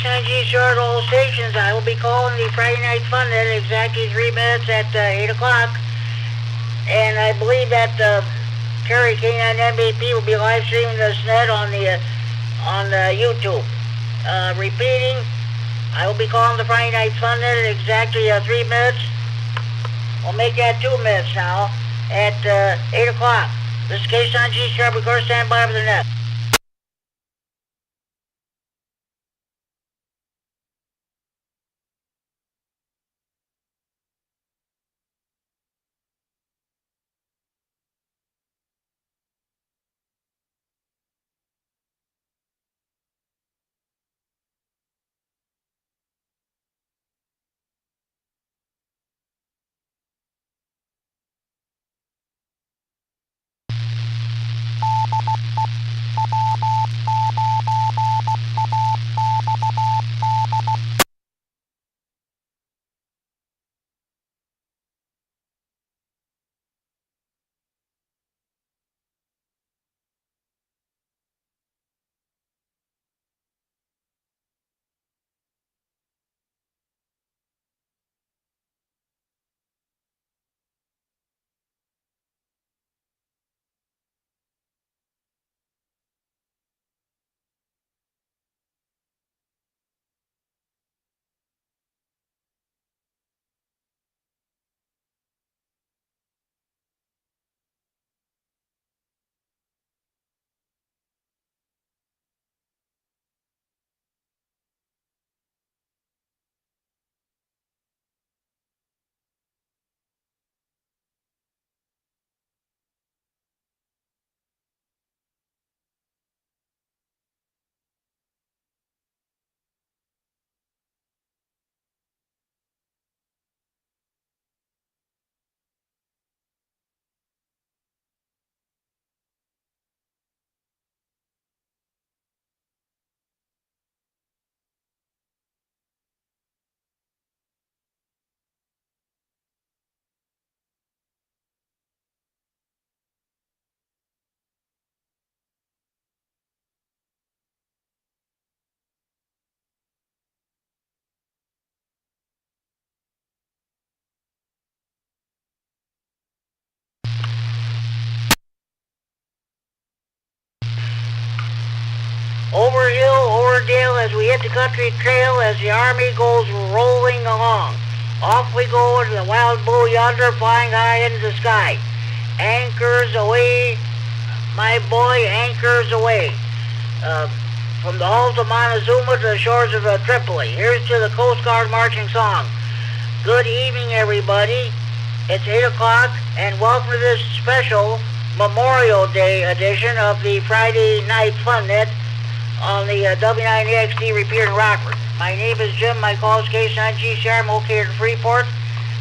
KSNG short all stations. I will be calling the Friday Night Fun at exactly 3 minutes at 8 o'clock. And I believe that Kerry K9 MVP will be live streaming this net on YouTube. Repeating, I will be calling the Friday Night Fun net at exactly 3 minutes. We'll make that 2 minutes now at 8 o'clock. This is KSNG sharp. Of course, stand by for the net. Over hill, over dale, as we hit the country trail, as the army goes rolling along. Off we go into the wild blue yonder, flying high into the sky. Anchors away, my boy, anchors away. From the halls of Montezuma to the shores of Tripoli. Here's to the Coast Guard marching song. Good evening, everybody. It's 8 o'clock, and welcome to this special Memorial Day edition of the Friday Night Fun Net on the W9XD repeater in Rockford. My name is Jim. My call is KSNG Sharp. I'm located in Freeport.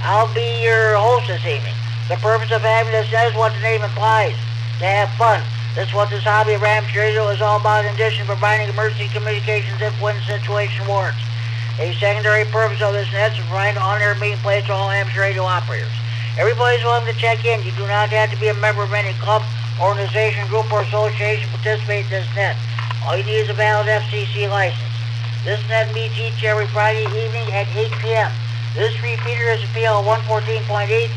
I'll be your host this evening. The purpose of having this net is what the name implies, to have fun. This is what this hobby of amateur radio is all about, in addition to providing emergency communications if when the situation warrants. A secondary purpose of this net is to provide an on-air meeting place to all amateur radio operators. Everybody's welcome to check in. You do not have to be a member of any club, organization, group, or association to participate in this net. All you need is a valid FCC license. This net meets each every Friday evening at 8 p.m. This repeater is a PL 114.8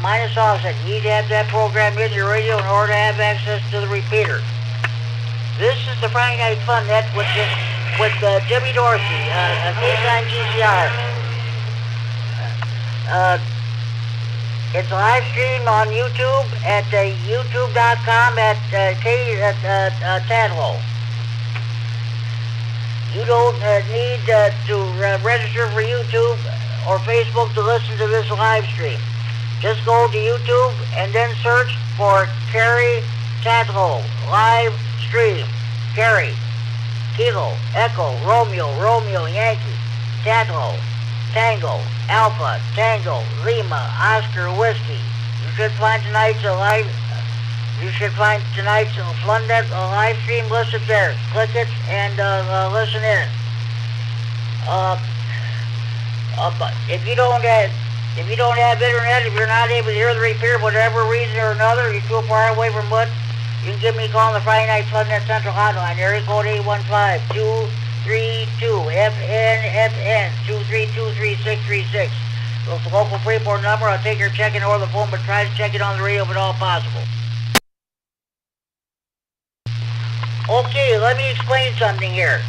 minus offset. You need to have that program in your radio in order to have access to the repeater. This is the Friday Night Fun Net with Jimmy Dorsey, KSNG GCR. It's a live stream on YouTube at youtube.com at Kerry Tatlow. You don't need to register for YouTube or Facebook to listen to this live stream. Just go to YouTube and then search for Kerry Tatlow live stream. Kerry, Kilo, Echo, Romeo, Yankee, Tatlow, Tango, Alpha, Tango, Lima, Oscar, Whiskey. You should find tonight's live Fun Net live stream listed there. Click it and listen in. But if you don't have internet, if you're not able to hear the repeater for whatever reason or another, you're too far away from it, you can give me a call on the Friday Night Fun Net Central Hotline. Area code FN 2323636. The local Freeport number. I'll take your check-in over the phone, but try to check it on the radio if at all possible. Okay, let me explain something here.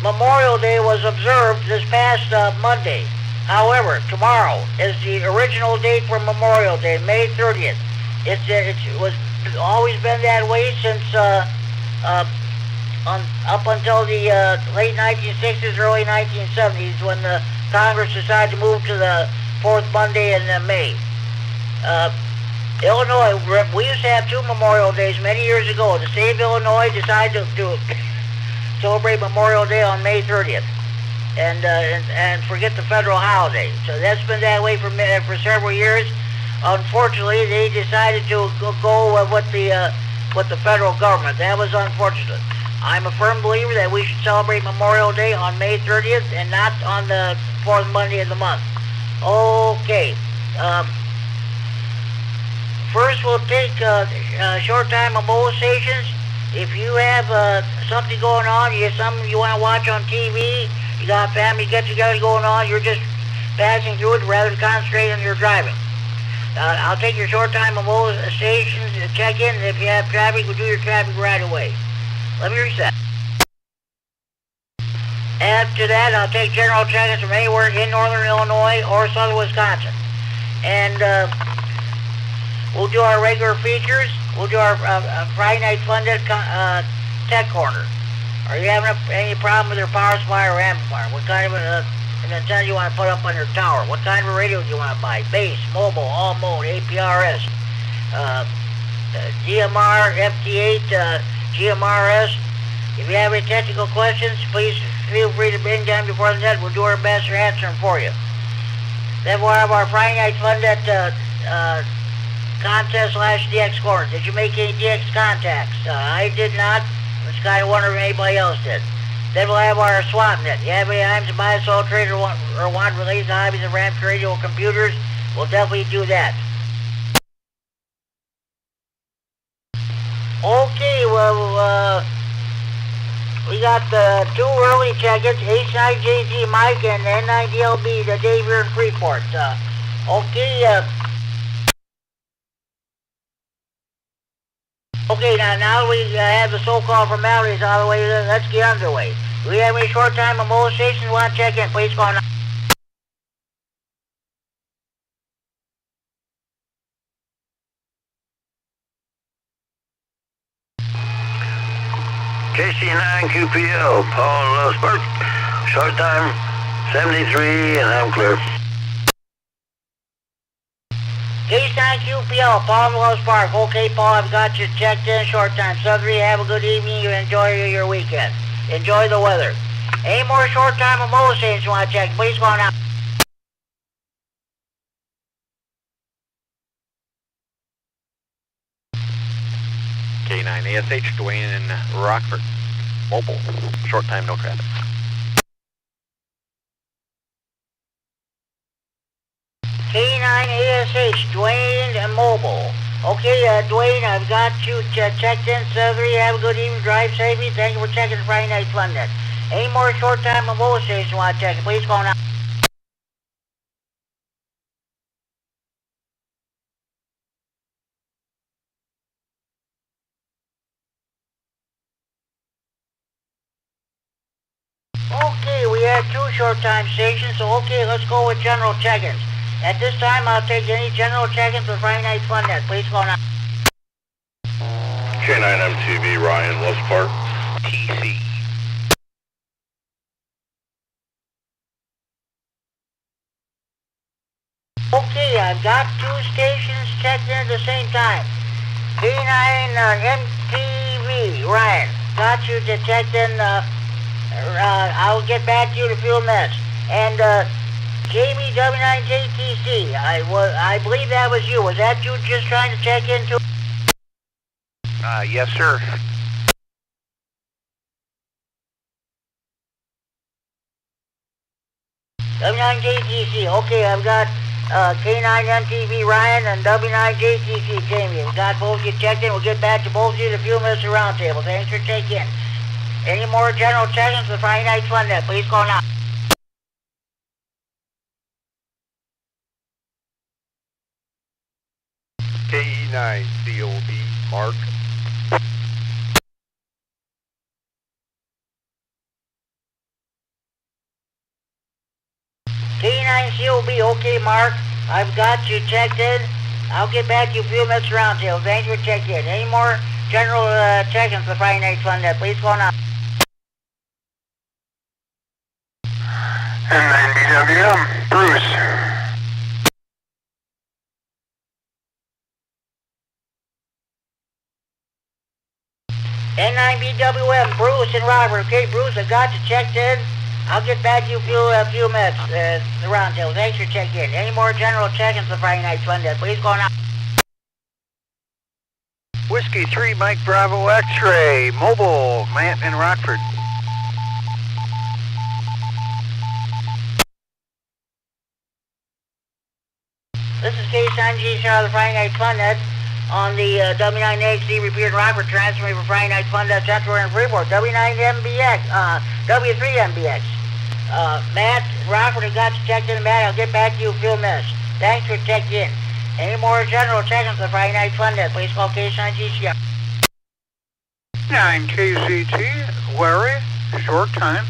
Memorial Day was observed this past Monday. However, tomorrow is the original date for Memorial Day, May 30th. It was always been that way since up until the late 1960s, early 1970s, when the Congress decided to move to the fourth Monday in May. Illinois, we used to have two Memorial Days many years ago. The state of Illinois decided to celebrate Memorial Day on May 30th and forget the federal holiday. So that's been that way for several years. Unfortunately, they decided to go with the federal government. That was unfortunate. I'm a firm believer that we should celebrate Memorial Day on May 30th and not on the fourth Monday of the month. Okay. First, we'll take short time on mobile stations. If you have something going on, something you want to watch on TV, you got a family get-together going on, you're just passing through it rather than concentrate on your driving. I'll take your short time on mobile stations, check in, and if you have traffic, we'll do your traffic right away. Let me reset. After that, I'll take general check-ins from anywhere in northern Illinois or southern Wisconsin. And we'll do our regular features. We'll do our Friday Night Fun Tech Corner. Are you having any problem with your power supply or amplifier? What kind of an antenna you want to put up on your tower? What kind of a radio do you want to buy? Base, mobile, all mode, APRS, DMR, FT8, GMRS. If you have any technical questions, please feel free to bring them before the net. We'll do our best to answer them for you. Then we'll have our Friday Night Fun contest /DX corner. Did you make any DX contacts? I did not. I was kind of wondering if anybody else did. Then we'll have our swap net. You have any items to buy, sell, trade, or want related to hobbies of RAM, radio, computers? We'll definitely do that. Okay, well, we got the two early check-ins, H9JZ Mike and N9DLB, the Dave here in Freeport. Okay, now we have the so-called formalities out of the way. Let's get underway. Do we have any short time on mobile stations want to check in? Please call now. KC9QPL, Paul Spark, short time 73, and I'm clear. KC9QPL, Paul Spark. Okay, Paul, I've got you checked in, short time 73. Have a good evening. You enjoy your weekend. Enjoy the weather. Any more short time on mobile stations you want to check? Please call now. K9ASH, Dwayne in Rockford. Mobile. Short time, no traffic. K9ASH, Dwayne and mobile. Okay, Dwayne, I've got you checked in, 73. Have a good evening. Drive safely. Thank you for checking the Friday Night Fun Net. Any more short time on mobile stations you want to check? Please call now. Okay, we have two short time stations, so okay, let's go with general check-ins. At this time, I'll take any general check-ins for Friday Night Fun Net. Please call now. K9MTV, Ryan, West Park. TC. Okay, I've got two stations checked in at the same time. K9MTV, Ryan, got you checked in. I'll get back to you in a few minutes. And Jamie W9JTC, I believe that was you. Was that you just trying to check into? Yes, sir. W9JTC, okay, I've got K9MTV Ryan and W9JTC Jamie. We've got both of you checked in. We'll get back to both of you in a few minutes at round table. Thanks for taking in. Any more general check-ins for Friday Night Fun Day? Please call now. KE9 COB, Mark. K9COB, okay, Mark. I've got you checked in. I'll get back to you a few minutes around here. Thanks for checking in. Any more general check-ins for Friday Night Fun Day? Please call now. N9BWM, Bruce. N9BWM, Bruce and Robert. Okay, Bruce, I got you checked in. I'll get back to you a few minutes around here. Thanks for checking in. Any more general check-ins for Friday Night Fun Day? Please call now. Whiskey 3, Mike Bravo X-Ray, mobile, Matt in Rockford. This is K9G Charlotte Friday Night Fun Day on the W9XD repeated Rockford transferring for Friday Night Fun Day Central and Freeport. W9MBX, W3MBX. Matt, Rockford, I got you checked in, Matt. I'll get back to you in a few minutes. Thanks for checking in. Any more general check-ins for Friday Night Fun Day? Please call K9G. 9KCT, Larry, short time.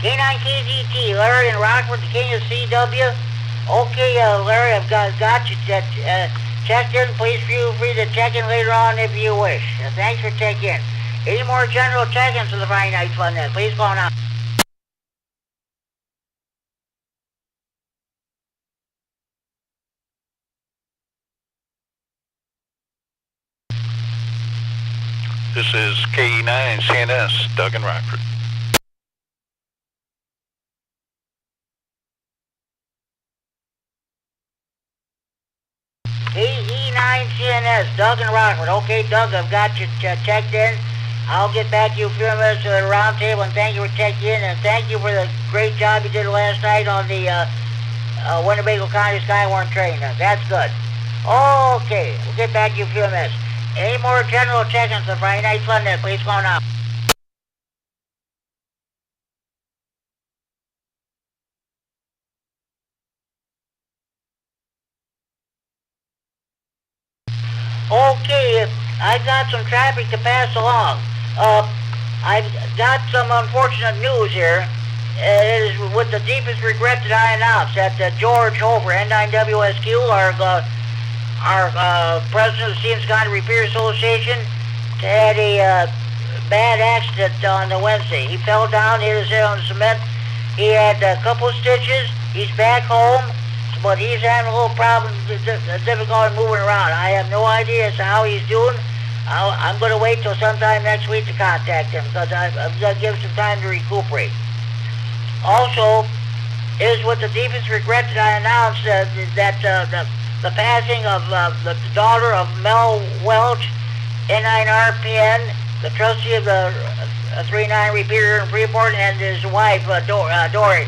K9KGT, Larry in Rockford, the King of CW. Okay, Larry, I've got you checked in. Please feel free to check in later on if you wish. Thanks for checking in. Any more general check-ins for the Friday Night Fun Day? Please call now. This is KE9 CNS, Doug in Rockford. KE9CNS, Doug in Rockford. Okay, Doug, I've got you checked in. I'll get back to you a few minutes at the round table, and thank you for checking in, and thank you for the great job you did last night on the Winnebago County Skywarn train. That's good. Okay, we'll get back to you in a few minutes. Any more general check-ins for Friday Night Fun Day? Please call now. Okay, I got some traffic to pass along. I've got some unfortunate news here. It is with the deepest regret that I announce that George Hofer, N9WSQ, our president of the Stevens County Repair Association, had a bad accident on the Wednesday. He fell down, hit his head on the cement. He had a couple of stitches. He's back home, but he's having a little problem, difficulty moving around. I have no idea as to how he's doing. I'm going to wait till sometime next week to contact him because I'm going to give him some time to recuperate. Also, it is with the deepest regret that I announced that the passing of the daughter of Mel Welch, N9RPN, the trustee of the 39 repeater in Freeport, and his wife, Dory,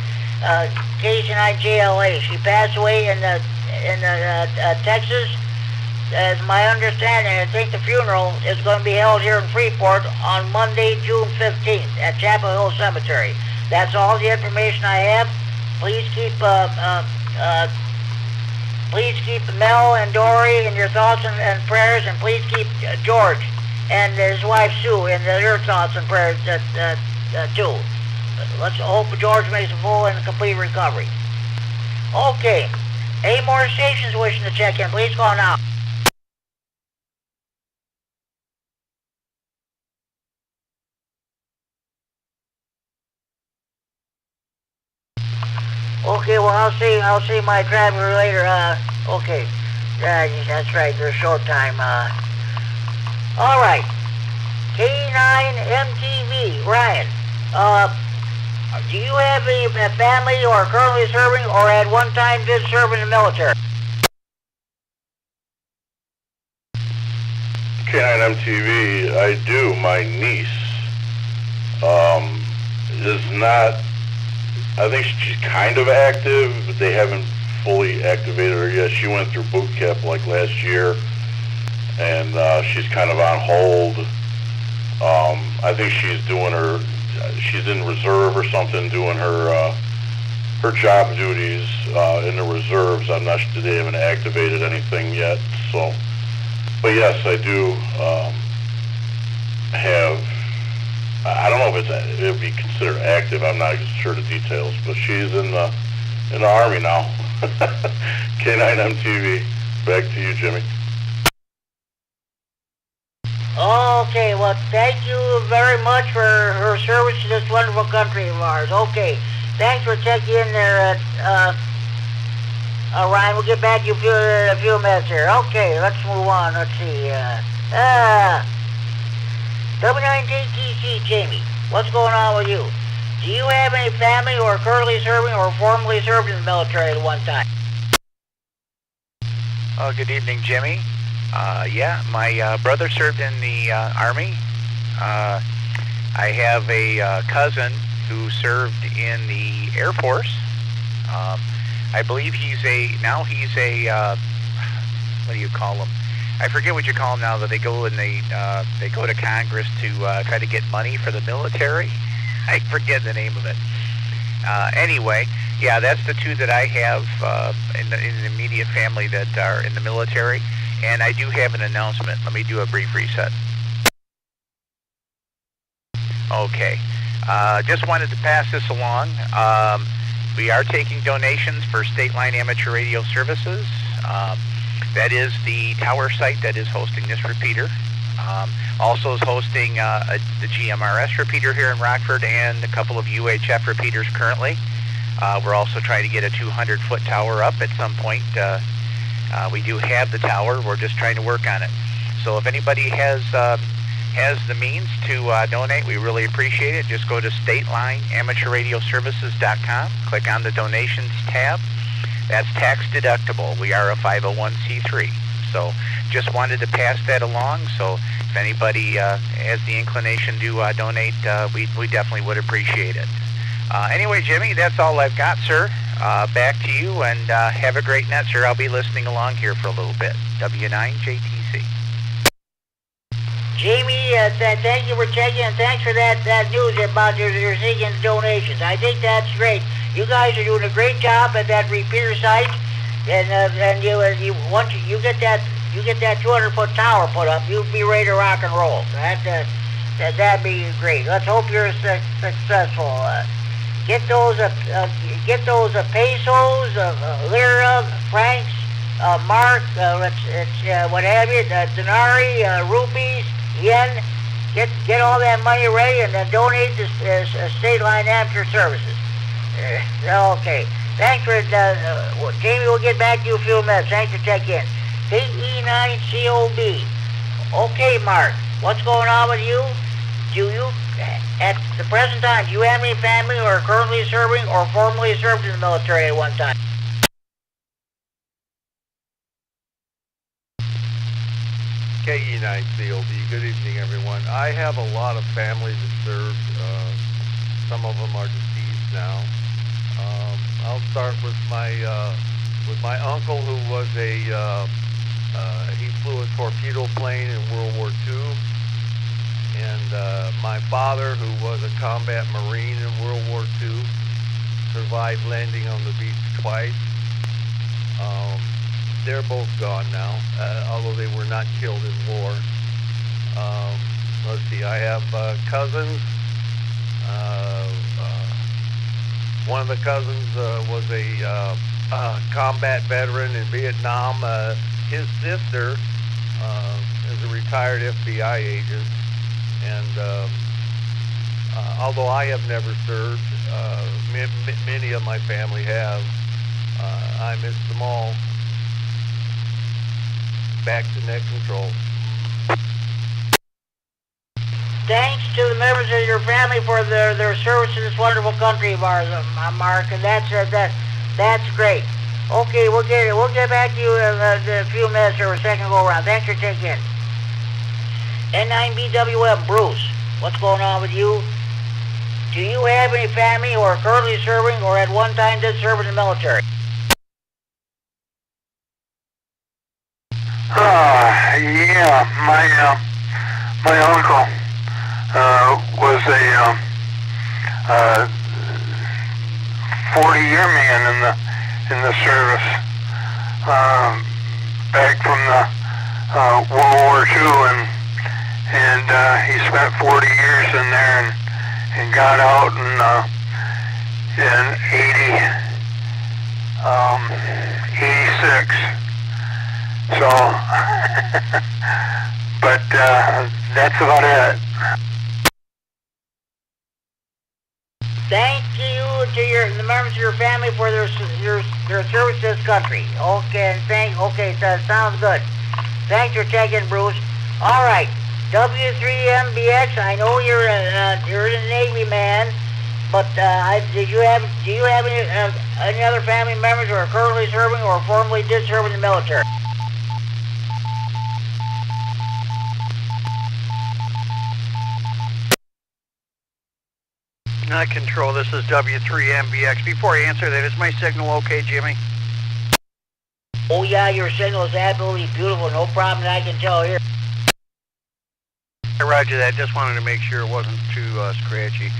K9JLA. She passed away in Texas. As my understanding, I think the funeral is going to be held here in Freeport on Monday, June 15th at Chapel Hill Cemetery. That's all the information I have. Please keep Mel and Dory in your thoughts and prayers, and please keep George and his wife Sue in your thoughts and prayers too. Let's hope George makes a full and complete recovery. Okay. Any more stations wishing to check in, please call now. Okay, well, I'll see my driver later. Okay. That's right, there's short time. All right. K9MTV, Ryan. Do you have a family or currently serving or at one time did serve in the military? K9MTV, I do. My niece is not, I think she's kind of active, but they haven't fully activated her yet. She went through boot camp like last year, and she's kind of on hold. I think she's in reserve or something, doing her job duties in the reserves. I'm not sure they haven't activated anything yet. So, but yes, I do have. I don't know if it would be considered active. I'm not sure the details, but she's in the Army now. K9MTV. Back to you, Jimmy. Okay, well, thank you very much for her service to this wonderful country of ours. Okay, thanks for checking in there, Ryan. We'll get back to you in a few minutes here. Okay, let's move on. Let's see. W9TTC, Jamie, what's going on with you? Do you have any family who are currently serving or formerly served in the military at one time? Oh, good evening, Jimmy. Yeah, my brother served in the Army. I have a cousin who served in the Air Force. I believe he's a what do you call him? I forget what you call them now, that they go and they go to Congress to try to get money for the military. I forget the name of it. Anyway, yeah, that's the two that I have in the immediate family that are in the military. And I do have an announcement. Let me do a brief reset. Okay. Just wanted to pass this along. We are taking donations for State Line Amateur Radio Services. That is the tower site that is hosting this repeater. Also is hosting the GMRS repeater here in Rockford and a couple of UHF repeaters currently. We're also trying to get a 200-foot tower up at some point. We do have the tower. We're just trying to work on it. So if anybody has the means to donate, we really appreciate it. Just go to StatelineAmateurRadioServices.com. Click on the Donations tab. That's tax deductible. We are a 501c3. So just wanted to pass that along. So if anybody has the inclination to donate, we definitely would appreciate it. Anyway, Jimmy, that's all I've got, sir. Back to you, and have a great night, sir. I'll be listening along here for a little bit. W9JTC. Jamie, thank you for checking, and thanks for that news about your seeking donations. I think that's great. You guys are doing a great job at that repeater site, and once you get that 200-foot tower put up, you'll be ready to rock and roll. That'd be great. Let's hope you're successful. Get those pesos, lira, francs, mark, what have you, denari, rupees, yen. Get all that money ready and then donate to State Line Amateur Services. Okay. Thanks for Jamie. We'll get back to you in a few minutes. Thanks for checking in. KE9COB. Okay, Mark. What's going on with you? Do you, at the present time, do you have any family who are currently serving or formerly served in the military at one time? KE9COB, good evening, everyone. I have a lot of family that served. Some of them are deceased now. I'll start with my uncle, who was he flew a torpedo plane in World War II. And my father, who was a combat Marine in World War II, survived landing on the beach twice. They're both gone now, although they were not killed in war. Let's see, I have cousins. One of the cousins was a combat veteran in Vietnam. His sister is a retired FBI agent. And although I have never served, many of my family have. I miss them all. Back to net control. Thanks to the members of your family for their service to this wonderful country of ours, Mark, and that's great. Okay, we'll get back to you in a few minutes or a second go around. Thanks for checking in. N9BWM, Bruce, what's going on with you? Do you have any family who are currently serving or at one time did serve in the military? Yeah, my uncle was a 40-year man in the service, back from the World War II, and he spent 40 years in there and got out in 86. So, but that's about it. Thank you to the members of your family for their service to this country. Okay, that sounds good. Thanks for checking, Bruce. All right, W3MBX. I know you're a Navy man, but do you have any other family members who are currently serving or formerly did serve in the military? Not control, this is W3MBX. Before I answer that, is my signal okay, Jimmy? Oh yeah, your signal is absolutely beautiful. No problem that I can tell here. Roger that. Just wanted to make sure it wasn't too scratchy.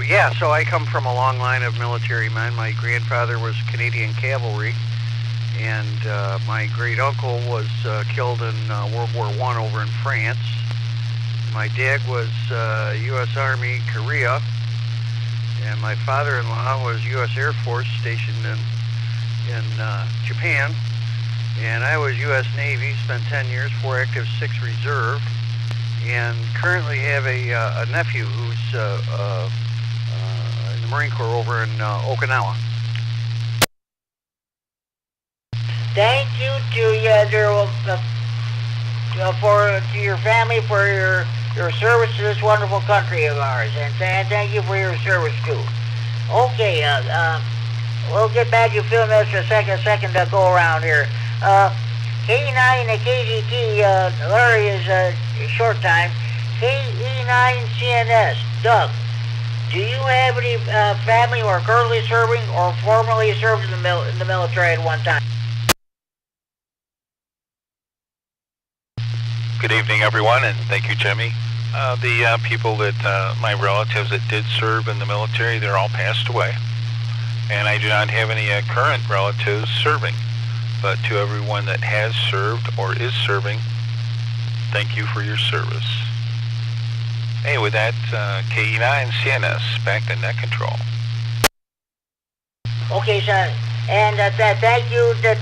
Yeah, so I come from a long line of military men. My grandfather was Canadian cavalry, and my great uncle was killed in World War I over in France. My dad was U.S. Army, Korea. And my father-in-law was U.S. Air Force stationed in Japan. And I was U.S. Navy, spent 10 years, 4 active, 6 reserve. And currently have a nephew who's in the Marine Corps over in Okinawa. Thank you to your family for your service to this wonderful country of ours, and thank you for your service too. Okay, we'll get back to film this for a second to go around here. K9 and KGT, Larry is a short time. KE9CNS, Doug, do you have any family who are currently serving or formerly served in the military at one time? Good evening, everyone, and thank you, Jimmy. The people that, my relatives that did serve in the military, they're all passed away. And I do not have any current relatives serving. But to everyone that has served or is serving, thank you for your service. Hey, with that, KE9 CNS, back to net control. Okay, son. And thank you to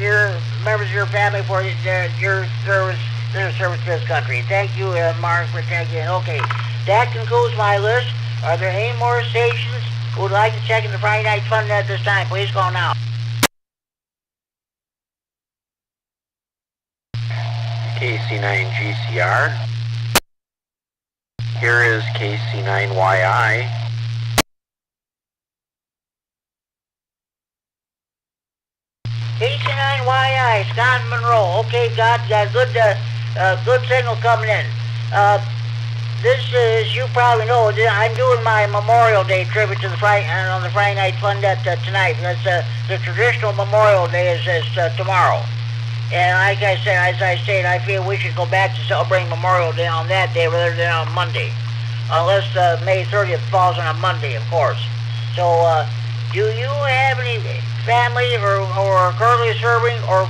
your members of your family for your service to this country. Thank you, Mark, for taking it. Okay, that concludes my list. Are there any more stations who would like to check in the Friday Night Fun at this time? Please call now. KC9GCR. Here is KC9YI. KC9YI, Scott Monroe. Okay, got good signal coming in. This is, you probably know, I'm doing my Memorial Day tribute to on the Friday Night Fun tonight. That's the traditional Memorial Day is tomorrow. And like I said, as I stated, I feel we should go back to celebrating Memorial Day on that day rather than on Monday. Unless May 30th falls on a Monday, of course. So, do you have any family or are currently serving or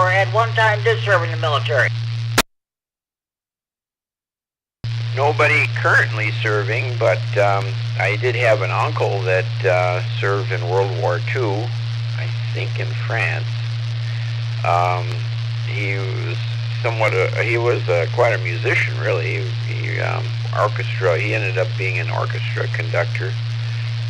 at one time did serve in the military? Nobody currently serving, but I did have an uncle that served in World War II, I think in France. He was quite a musician, really. He ended up being an orchestra conductor,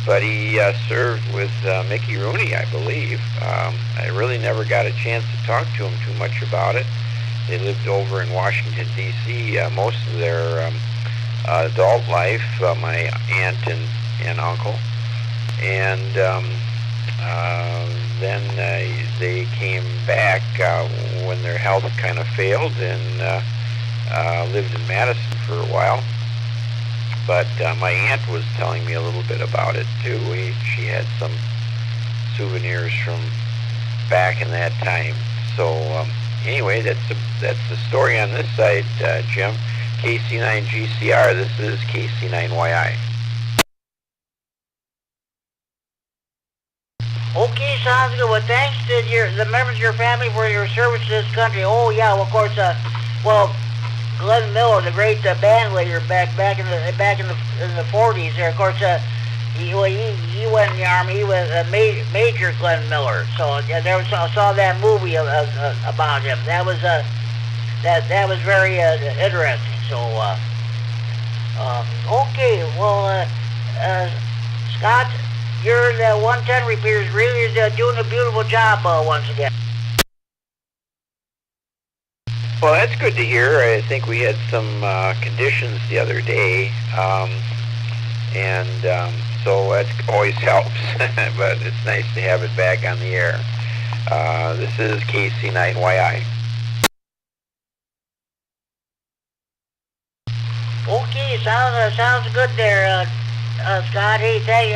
but he served with Mickey Rooney, I believe. I really never got a chance to talk to him too much about it. They lived over in Washington, D.C. Most of their adult life, my aunt and uncle. And then they came back when their health kind of failed and lived in Madison for a while. But my aunt was telling me a little bit about it too. She had some souvenirs from back in that time. So anyway, that's the story on this side, Jim. KC9GCR. This is KC9YI. Okay, sounds good. Well, thanks to the members of your family for your service to this country. Oh yeah, well, of course. Glenn Miller, the great band leader back in the 40s. There, of course. He went in the army. He was Major Glenn Miller. So I saw that movie about him. That was very interesting. So okay, well, Scott, you're the 110 repeaters really doing a beautiful job once again. Well, that's good to hear. I think we had some conditions the other day, so that always helps. But it's nice to have it back on the air. This is KC9YI. Okay, sounds good there, Scott. Hey, thank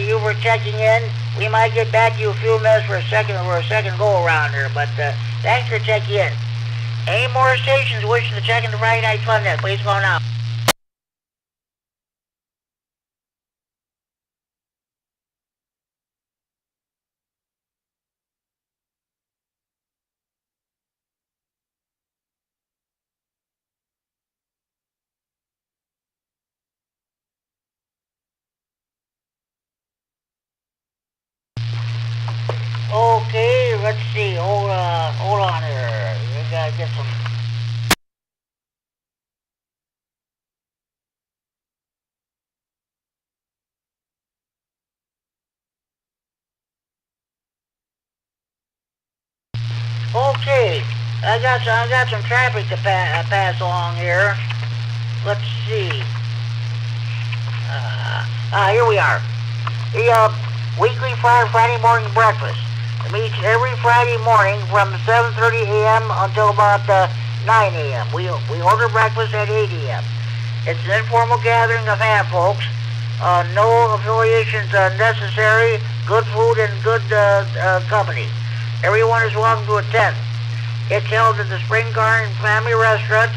you for checking in. We might get back to you a few minutes for a second go around here, but thanks for checking in. Any more stations wishing to check in the Friday Night Fun Net, please go now. Okay, let's see. Hold on here. We gotta get some. Okay, I got some traffic to pass along here. Let's see. Here we are. The weekly Friday morning breakfast. It meets every Friday morning from 7:30 a.m. until about 9 a.m. We order breakfast at 8 a.m. It's an informal gathering of ham folks. No affiliations necessary. Good food and good company. Everyone is welcome to attend. It's held at the Spring Garden Family Restaurant,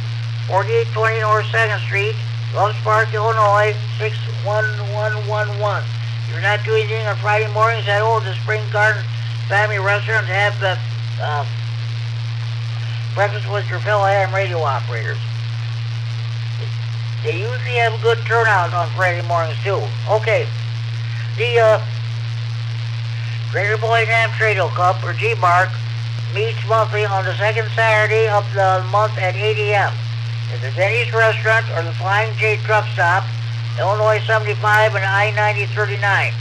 4820 North 2nd Street, Loves Park, Illinois, 61111. If you're not doing anything on Friday mornings, head over to the Spring Garden Family Restaurant and have breakfast with your fellow ham radio operators. They usually have a good turnout on Friday mornings too. Okay, the Greater Boyd Ham Radio Club, or G-Bark, meets monthly on the second Saturday of the month at 8 a.m. at the Denny's Restaurant or the Flying J Truck Stop, Illinois 75 and I-90 39.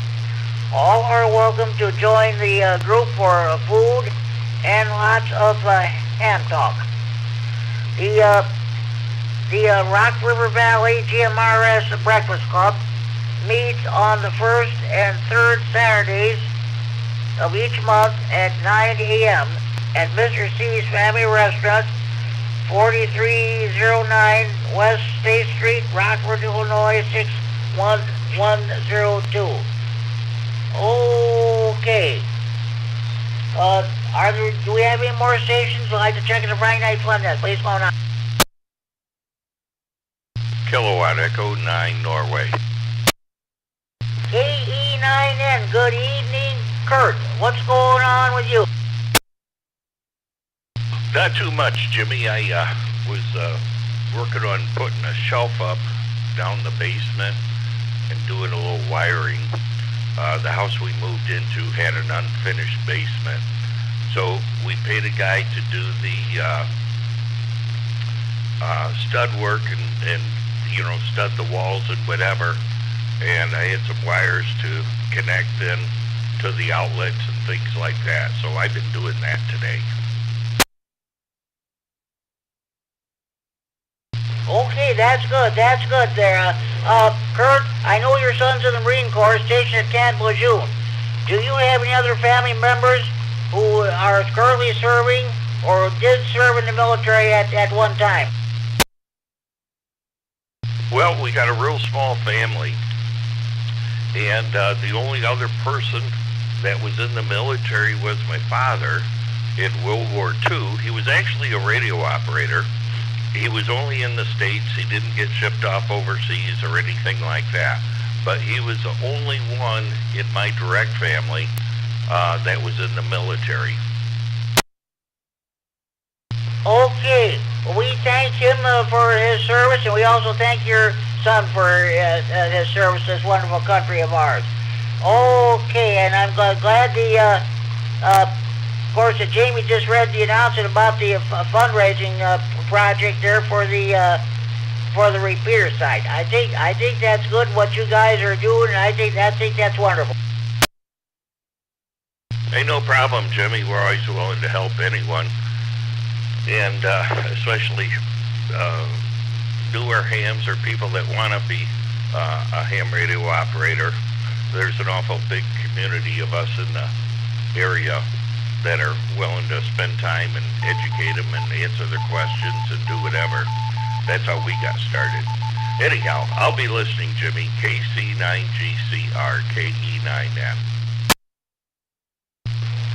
All are welcome to join the group for food and lots of ham talk. The Rock River Valley GMRS Breakfast Club meets on the first and third Saturdays of each month at 9 a.m. at Mr. C's Family Restaurant, 4309 West State Street, Rockford, Illinois, 61102. Okay. Do we have any more stations? We'd like to check in the Friday Night Fun Net. Please go on. Kilowatt Echo 9 Norway. KE9N, good evening, Kurt. What's going on with you? Not too much, Jimmy. I was working on putting a shelf up down the basement and doing a little wiring. The house we moved into had an unfinished basement, so we paid a guy to do the stud work and stud the walls and whatever, and I had some wires to connect in to the outlets and things like that, so I've been doing that today. Okay, that's good there. Kurt, I know your son's in the Marine Corps, stationed at Camp Lejeune. Do you have any other family members who are currently serving or did serve in the military at one time? Well, we got a real small family, and the only other person that was in the military was my father, in World War II. He was actually a radio operator. He was only in the States. He didn't get shipped off overseas or anything like that. But he was the only one in my direct family that was in the military. Okay, well, we thank him for his service, and we also thank your son for his service to this wonderful country of ours. Okay, and I'm glad of course, Jamie just read the announcement about the fundraising project there for the repeater site. I think that's good what you guys are doing, and I think that's wonderful. Hey, no problem, Jimmy. We're always willing to help anyone, and especially newer hams or people that want to be a ham radio operator. There's an awful big community of us in the area that are willing to spend time and educate them and answer their questions and do whatever. That's how we got started. Anyhow, I'll be listening, Jimmy. KC9GCRKE9N.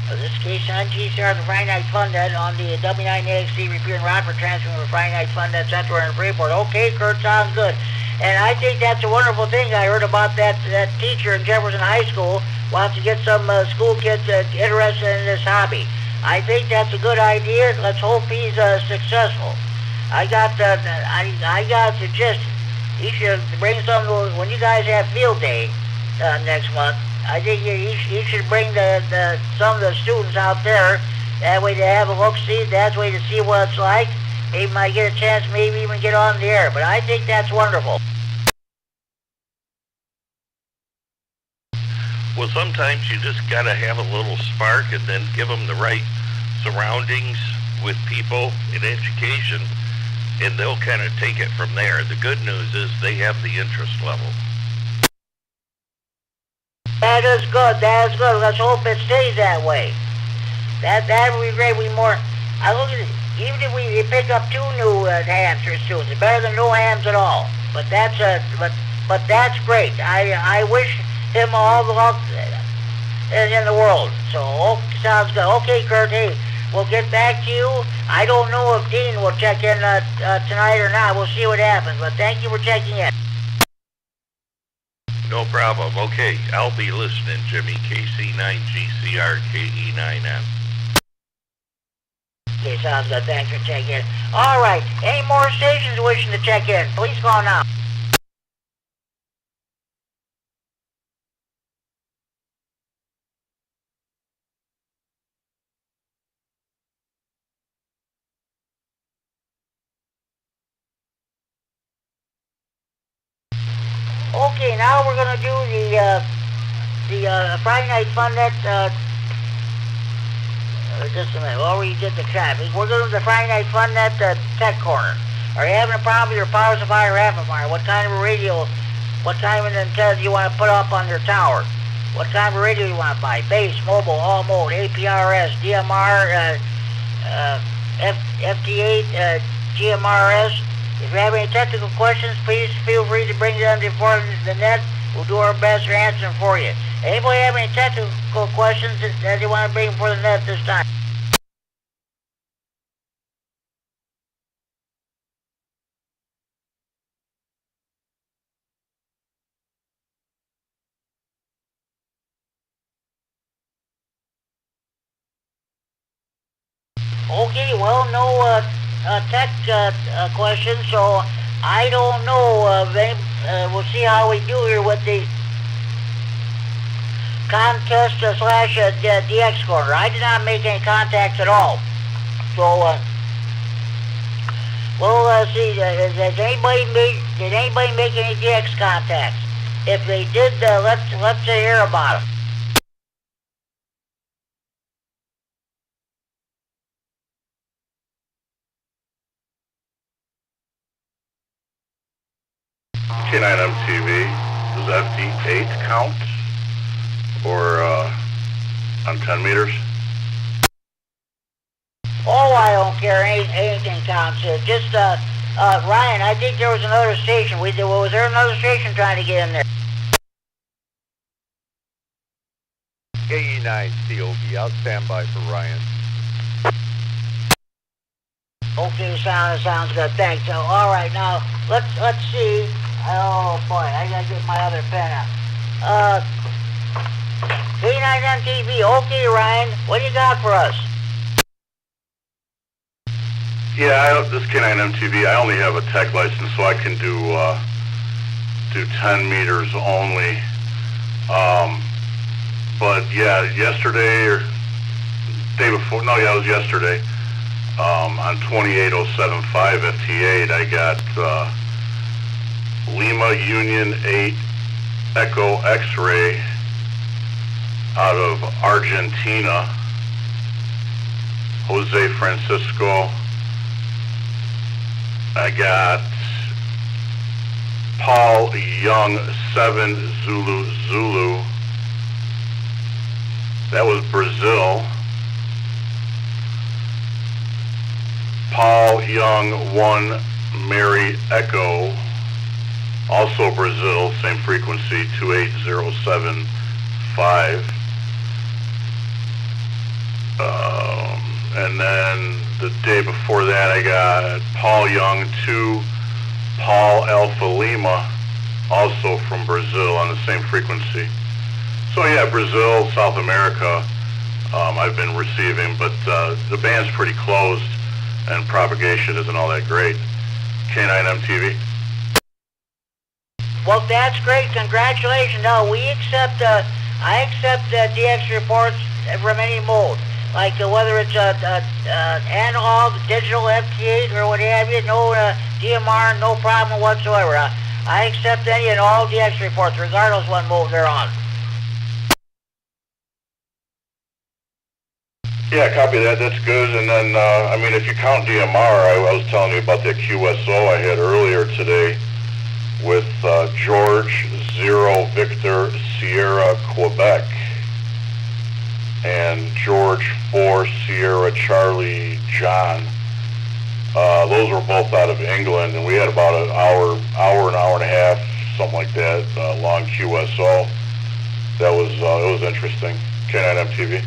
This is KC9GCR, the Friday Night Fun Net on the W9AXC Repeater and Rockford transmitting the Friday Night Fun Net Center in Freeport. Okay, Kurt, sounds good. And I think that's a wonderful thing. I heard about that teacher in Jefferson High School wants to get some school kids interested in this hobby. I think that's a good idea. Let's hope he's successful. I got a suggestion. You should bring some when you guys have field day next month. I think you should bring some of the students out there. That way they have a look-see. That's way to see what it's like. Maybe might get a chance, maybe even get on the air. But I think that's wonderful. Well, sometimes you just got to have a little spark and then give them the right surroundings with people in education, and they'll kind of take it from there. The good news is they have the interest level. That is good. That is good. Let's hope it stays that way. That would be great. I look at it. Even if we pick up 2 new hams for students, it's better than no hams at all. But that's great. I wish him all the luck in the world. So sounds good. Okay, Kurt. Hey, we'll get back to you. I don't know if Dean will check in tonight or not. We'll see what happens. But thank you for checking in. No problem. Okay, I'll be listening, Jimmy. KC9GCRKE9N. Okay, sounds good. Thanks for checking in. All right. Any more stations wishing to check in? Please call now. Okay, now we're going to do the Friday Night Fun Net. Just a minute. Well, we did the traffic. We're going to do the Friday Night Fun Net Tech Corner. Are you having a problem with your power supply or amplifier? What kind of a radio, what kind of an antenna do you want to put up on your tower? What kind of a radio do you want to buy? Base, mobile, all mode, APRS, DMR, FT8, GMRS. If you have any technical questions, please feel free to bring them before the net. We'll do our best to answer them for you. Anybody have any technical questions that you want to bring before the net this time? Okay, well, no tech questions, so I don't know. We'll see how we do here with the contest slash DX corner. I did not make any contacts at all. So we'll see. Did anybody make any DX contacts? If they did, let's hear about them. K9MTV, does FT8 count? Or on 10 meters? Oh, I don't care. Anything counts. Just, Ryan, I think there was another station. Was there another station trying to get in there? KE9 COB, I'll stand by for Ryan. Okay, sounds good. Thanks. So, all right, now let's see. Oh boy, I gotta get my other pen out. K9MTV. Okay, Ryan, what do you got for us? Yeah, this K9MTV, I only have a tech license, so I can do 10 meters only. But yeah, yesterday or day before, no, yeah, it was yesterday. On 28075 FT8, I got Lima Union 8 Echo X-ray out of Argentina. Jose Francisco. I got Paul Young 7 Zulu Zulu. That was Brazil. Paul Young 1 Mary Echo, also Brazil, same frequency, 28075. And then the day before that I got Paul Young 2 Paul Alpha Lima, also from Brazil on the same frequency. So yeah, Brazil, South America, I've been receiving, but the band's pretty closed and propagation isn't all that great. K9MTV. Well, that's great. Congratulations. No, I accept DX reports from any mode. Like whether it's analog, digital, FT8, or what have you, no DMR, no problem whatsoever. I accept any and all DX reports, regardless what mode they're on. Yeah, copy that. That's good. And then, I mean, if you count DMR, I was telling you about that QSO I had earlier today with George 0 Victor Sierra Quebec and George 4 Sierra Charlie John. Those were both out of England, and we had about an hour and a half, something like that, long QSO. That was it was interesting. K9MTV.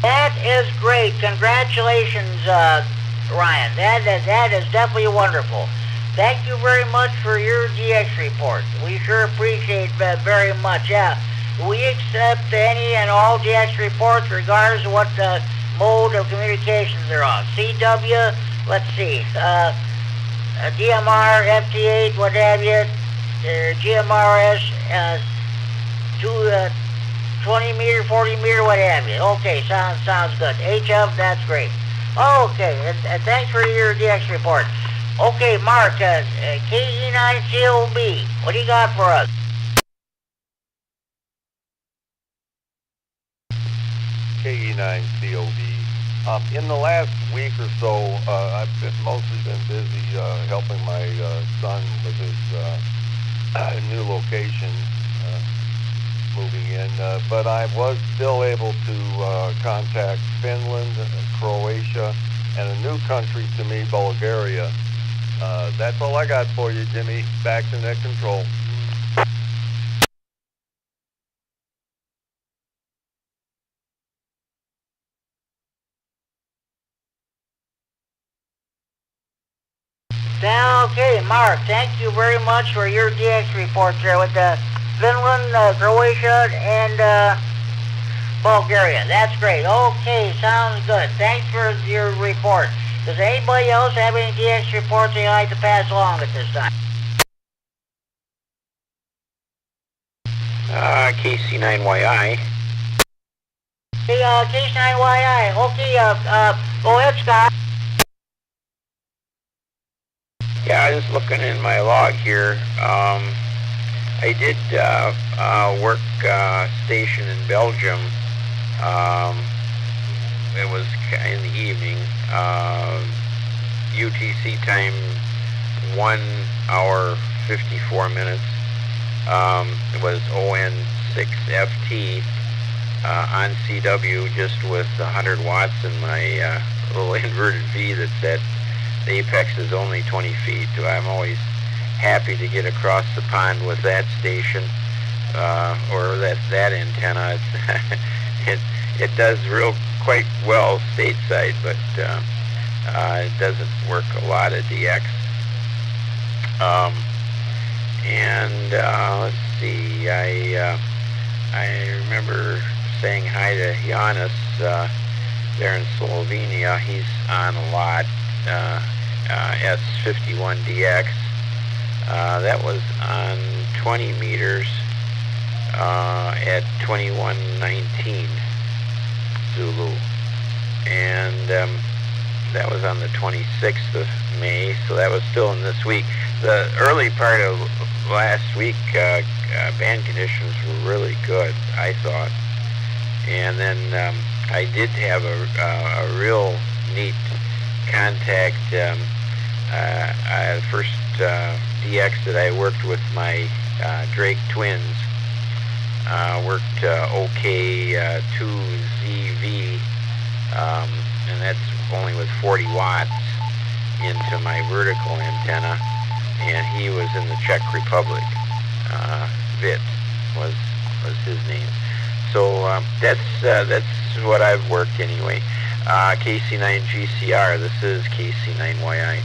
That is great. Congratulations, Ryan. That is definitely wonderful. Thank you very much for your DX report. We sure appreciate that very much. Yeah, we accept any and all DX reports regardless of what mode of communications they're on. CW, let's see, DMR, FT8, what have you, GMRS, 20 meter, 40 meter, what have you. Okay, sounds good. HF, that's great. Okay, and thanks for your DX report. Okay, Mark, KE9COB, what do you got for us? KE9COB. In the last week or so, I've mostly been busy helping my son with his new location, moving in, but I was still able to contact Finland, Croatia, and a new country to me, Bulgaria. That's all I got for you, Jimmy. Back to net control. Okay, Mark, thank you very much for your DX reports there with Finland, Croatia, and Bulgaria. That's great. Okay, sounds good. Thanks for your report. Does anybody else have any DX reports they'd like to pass along at this time? KC9YI. Okay, KC9YI. Okay, go ahead, Scott. Yeah, I was looking in my log here. I did work station in Belgium. It was in the evening. UTC time 1 hour 54 minutes. It was ON6FT on CW, just with 100 watts and my little inverted V that said the apex is only 20 feet. I'm always happy to get across the pond with that station or that antenna. It does quite well stateside, but It doesn't work a lot of DX. Let's see, I remember saying hi to Janis there in Slovenia. He's on a lot, S51DX. That was on 20 meters at 2119 Zulu. And that was on the 26th of May, so that was still in this week. The early part of last week, band conditions were really good, I thought. And then I did have a real neat contact. The first DX that I worked with my Drake twins, worked OK2ZV, and that's only with 40 watts into my vertical antenna, and he was in the Czech Republic. Vit was his name. So that's what I've worked anyway. KC9GCR, this is KC9YI.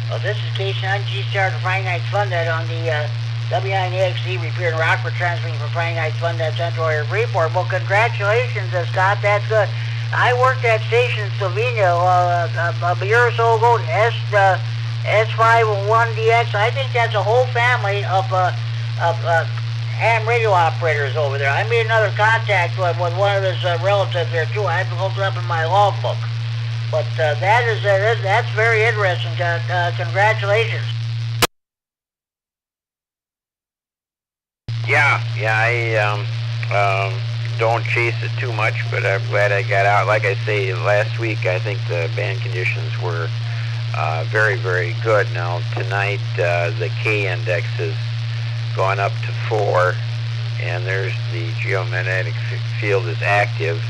Well, this is KC9GCR, the Friday Night Fun Net on the W9AXE repeated Rockford, transmitting for Friday Night Fun Net Central Area Freeport. Well, congratulations, Scott, that's good. I worked that station in Slovenia a year or so ago, S501DX. I think that's a whole family of ham radio operators over there. I made another contact with one of his relatives there too. I had to look it up in my logbook. But that's very interesting. Congratulations. Yeah, I don't chase it too much, but I'm glad I got out. Like I say, last week I think the band conditions were very, very good. Now tonight the K index has gone up to 4, and there's the geomagnetic field is active.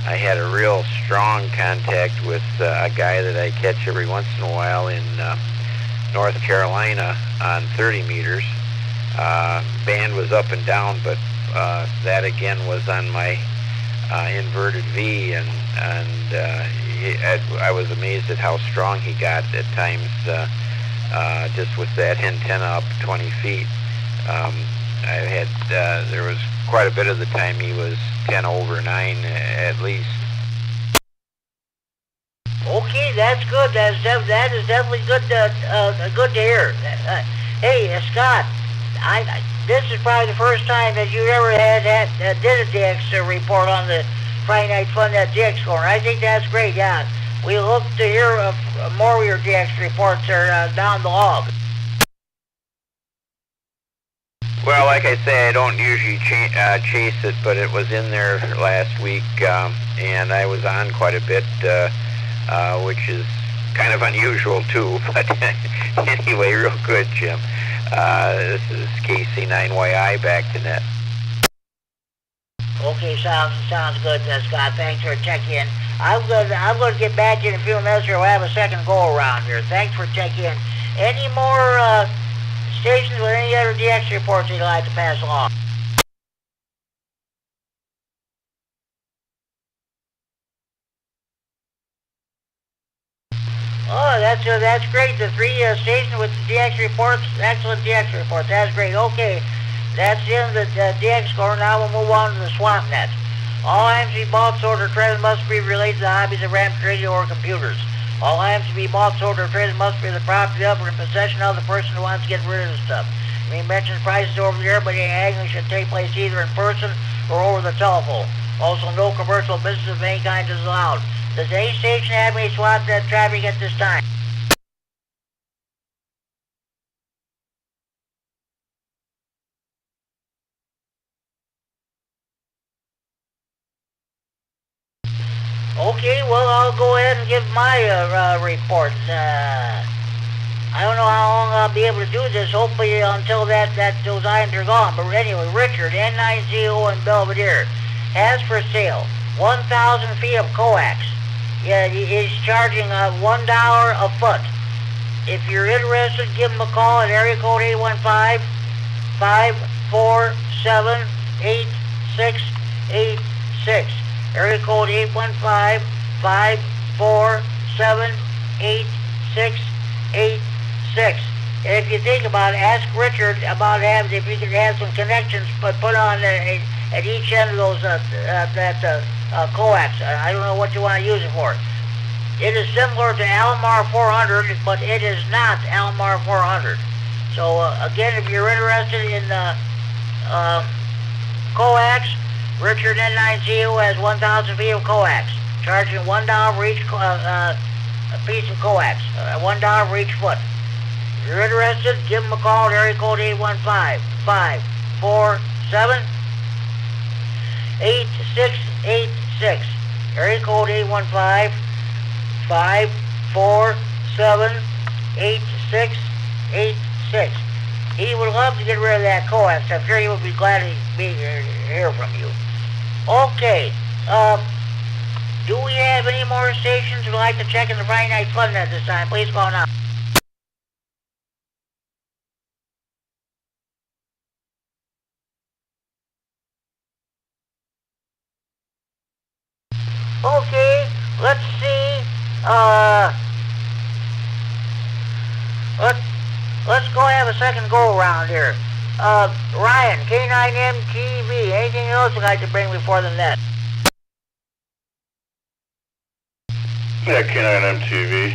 I had a real strong contact with a guy that I catch every once in a while in North Carolina on 30 meters. Band was up and down, but that again was on my inverted V, and I was amazed at how strong he got at times, just with that antenna up 20 feet. I had there was quite a bit of the time he was 10/9 at least. Okay, that's good. That is definitely good. Good to hear. Hey, Scott, this is probably the first time that you ever did a DX report on the Friday Night Fun Net DX score. I think that's great. Yeah, we look to hear more of your DX reports down the log. Well, like I say, I don't usually chase it, but it was in there last week, and I was on quite a bit, which is kind of unusual too. But anyway, real good, Jim. This is KC9YI back to net. Okay, sounds good, Scott. Thanks for checking in. I'm going to get back in a few minutes here. We'll have a second go around here. Thanks for checking in. Any more stations with any other DX reports you'd like to pass along? Oh, that's great. The 3 stations with the DX reports, excellent DX reports. That's great. Okay, that's the end of the DX score. Now we'll move on to the swamp net. All items to be bought, sold, or traded must be related to the hobbies of ramp radio or computers. All items to be bought, sold, or traded must be the property of or in possession of the person who wants to get rid of the stuff. We mentioned prices over the air, but any haggling should take place either in person or over the telephone. Also, no commercial business of any kind is allowed. Does any station have any swamp net traffic at this time? Okay, well, I'll go ahead and give my report. I don't know how long I'll be able to do this, hopefully until those items are gone. But anyway, Richard, N9ZO in Belvedere, has for sale 1,000 feet of coax. Yeah, he's charging $1 a foot. If you're interested, give him a call at area code 815-547-8686. Area code 815-547-8686. 547-868-8686. And if you think about it, ask Richard about having, if you could have some connections put on at each end of those coax. I don't know what you want to use it for. It is similar to Almar 400, but it is not Almar 400. So again, if you're interested in coax, Richard N9CO has 1,000 feet of coax, charging $1 for each piece of coax, $1 for each foot. If you're interested, give them a call at area code 815-547-8686. Area code 815-547-8686. He would love to get rid of that coax. I'm sure he would be glad to hear from you. Okay. Do we have any more stations who'd like to check in the Friday Night Fun at this time? Please call now. Okay, let's see. Let's go have a second go around here. Ryan, K9MTV. Anything else you'd like to bring before the net? Yeah, K9MTV.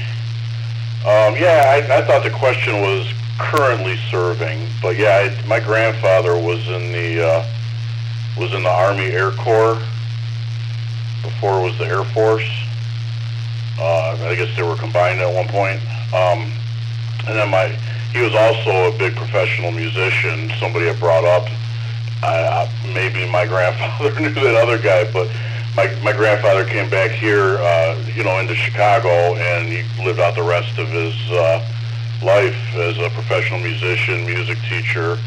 Yeah, I thought the question was currently serving, but yeah, my grandfather was in the Army Air Corps. Before it was the Air Force. I guess they were combined at one point. And then he was also a big professional musician. Somebody had brought up, maybe my grandfather knew that other guy, but my grandfather came back here, into Chicago, and he lived out the rest of his life as a professional musician, music teacher,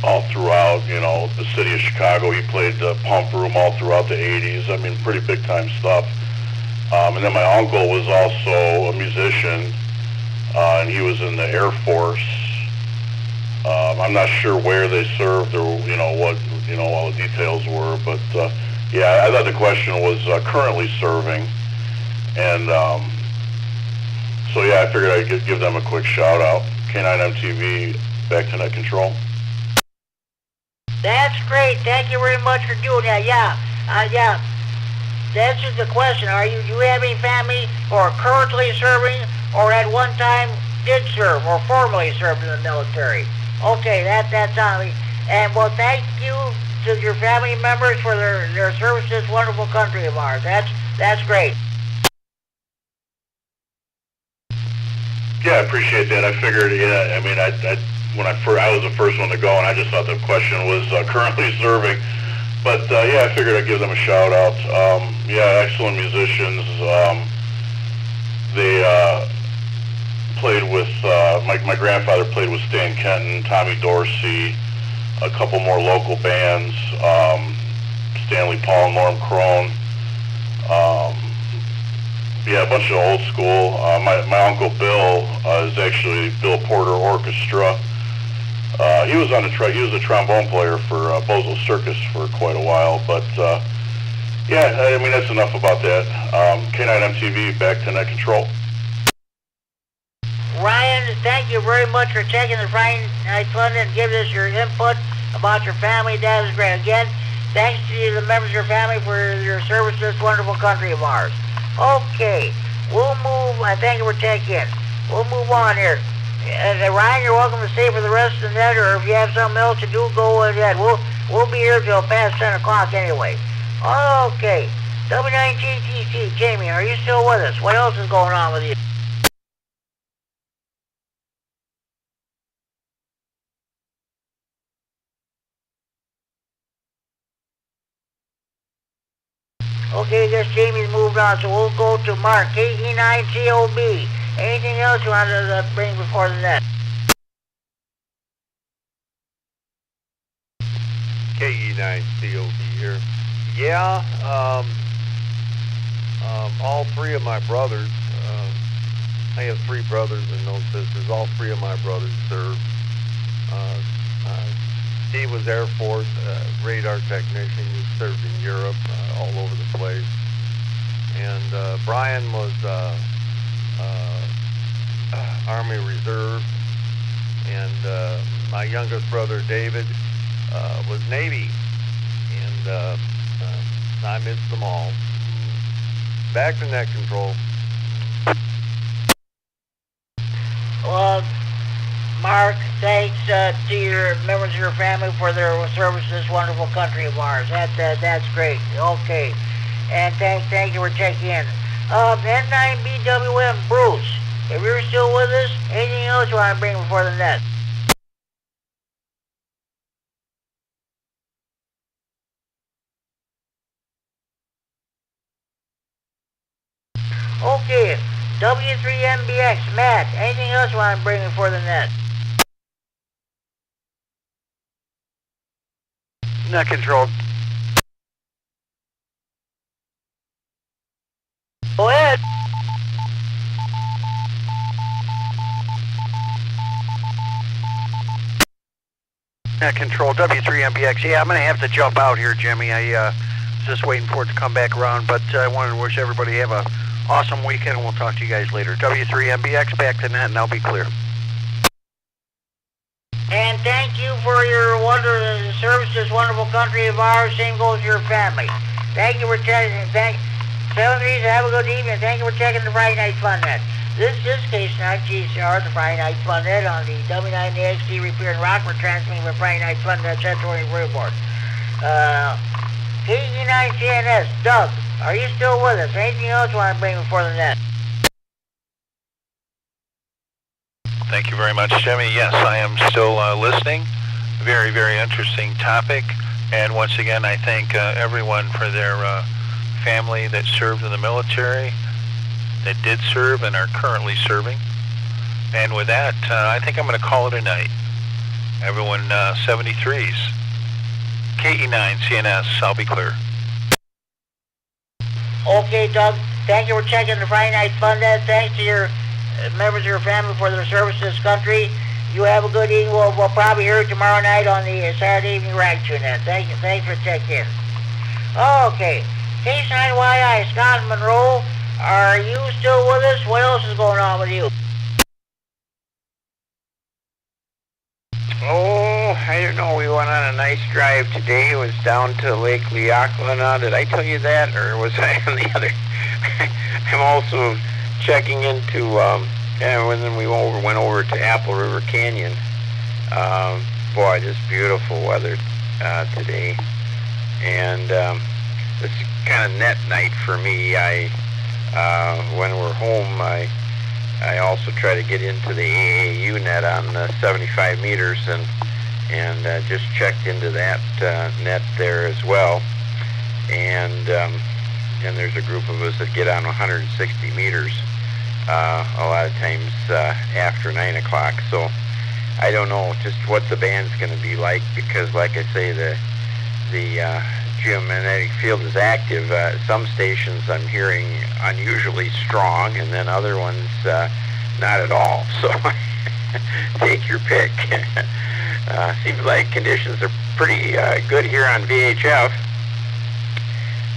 all throughout, the city of Chicago. He played the Pump Room all throughout the 80s. I mean, pretty big time stuff. And then my uncle was also a musician, and he was in the Air Force. I'm not sure where they served or, what, all the details were, but, yeah, I thought the question was currently serving. And, so yeah, I figured I'd give them a quick shout out. K9MTV, back to net control. That's great. Thank you very much for doing that. Yeah. That's just the question. Do you have any family who are currently serving or at one time did serve or formerly served in the military? Okay, that's on me. And well, thank you to your family members for their service to this wonderful country of ours. That's great. Yeah, I appreciate that. I figured, I mean, I was the first one to go, and I just thought the question was currently serving. But yeah, I figured I'd give them a shout out. Yeah, excellent musicians. They played with my grandfather played with Stan Kenton, Tommy Dorsey, a couple more local bands, Stanley Paul, Norm Crone. Yeah, a bunch of old school. My uncle Bill is actually Bill Porter Orchestra. He was he was a trombone player for Bozo Circus for quite a while, but yeah, I mean, that's enough about that. K9MTV, back to net control. Ryan, thank you very much for taking the Friday Night Fun and giving us your input about your family. That is great. Again, thanks to you, the members of your family, for your service to this wonderful country of ours. Okay, we'll move. I thank you for taking it. We'll move on here. Ryan, you're welcome to stay for the rest of the night, or if you have something else to do, go ahead. We'll be here till past 10 o'clock anyway. Okay, W9GTC, Jamie, are you still with us? What else is going on with you? Okay, I guess Jamie's moved on, so we'll go to Mark, KE9COB. Anything else you want to bring before the net? KE9COB here. Yeah, all three of my brothers, I have three brothers and no sisters, all three of my brothers served. Steve was Air Force, radar technician. He served in Europe, all over the place. And Brian was Army Reserve, and my youngest brother David was Navy, and I missed them all. Back to net control. Well, Mark, thanks to your members of your family for their service to this wonderful country of ours. That's great. Okay. And thank you for checking in. N9BWM, Bruce, if you're still with us, anything else you want to bring before the net? Okay. W3MBX, Matt, anything else you want to bring before the net? Net control. Go ahead. Net control, W3MBX. Yeah, I'm going to have to jump out here, Jimmy. I was just waiting for it to come back around, but I wanted to wish everybody have a awesome weekend, and we'll talk to you guys later. W3MBX, back to net, and I'll be clear. And thank you for your service to this wonderful country of ours. Same goes to your family. Thank you for checking. Thank 73s. Have a good evening. Thank you for checking the Friday Night Fun Net. This is KC9 GCR, the Friday Night Fun Net on the W9AXT Repair and Rockford, transmitting from Friday Night Fun Net Central Report. KC9 CNS, Doug, are you still with us? Anything else you want to bring before the net? Thank you very much, Jimmy. Yes, I am still listening. Very, very interesting topic. And once again, I thank everyone for their family that served in the military, that did serve and are currently serving. And with that, I think I'm going to call it a night. Everyone, 73s. KE9 CNS, I'll be clear. Okay, Doug. Thank you for checking the Friday Night Fun Net. Thanks to your members of your family for their service to this country. You have a good evening. We'll probably hear you tomorrow night on the Saturday evening rag tune net. Thanks for checking in. Okay. K9YI, Scott Monroe, are you still with us? What else is going on with you? Oh, I don't know. We went on a nice drive today. It was down to Lake Leoclina. Did I tell you that, or was I on the other? I'm also checking into, and then we went over to Apple River Canyon. Boy, just beautiful weather today. And it's kind of net night for me. When we're home, I also try to get into the AAU net on 75 meters and just checked into that net there as well. And there's a group of us that get on 160 meters a lot of times after 9 o'clock. So I don't know just what the band's going to be like, because like I say, the geomagnetic field is active. Some stations I'm hearing unusually strong, and then other ones not at all. So take your pick. Seems like conditions are pretty good here on VHF.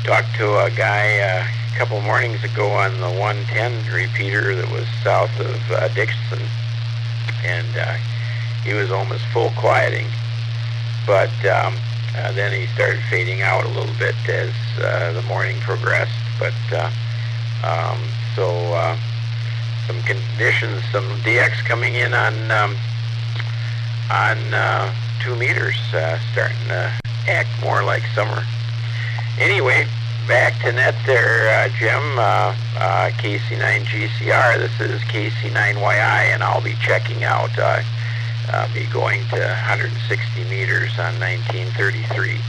Talked to a guy a couple mornings ago on the 110 repeater that was south of Dixon, and he was almost full quieting, but then he started fading out a little bit as the morning progressed. But some conditions, some DX coming in on 2 meters, starting to act more like summer. Anyway, back to net there, Jim. KC9GCR. This is KC9YI, and I'll be checking out. I'll be going to 160 meters on 1933.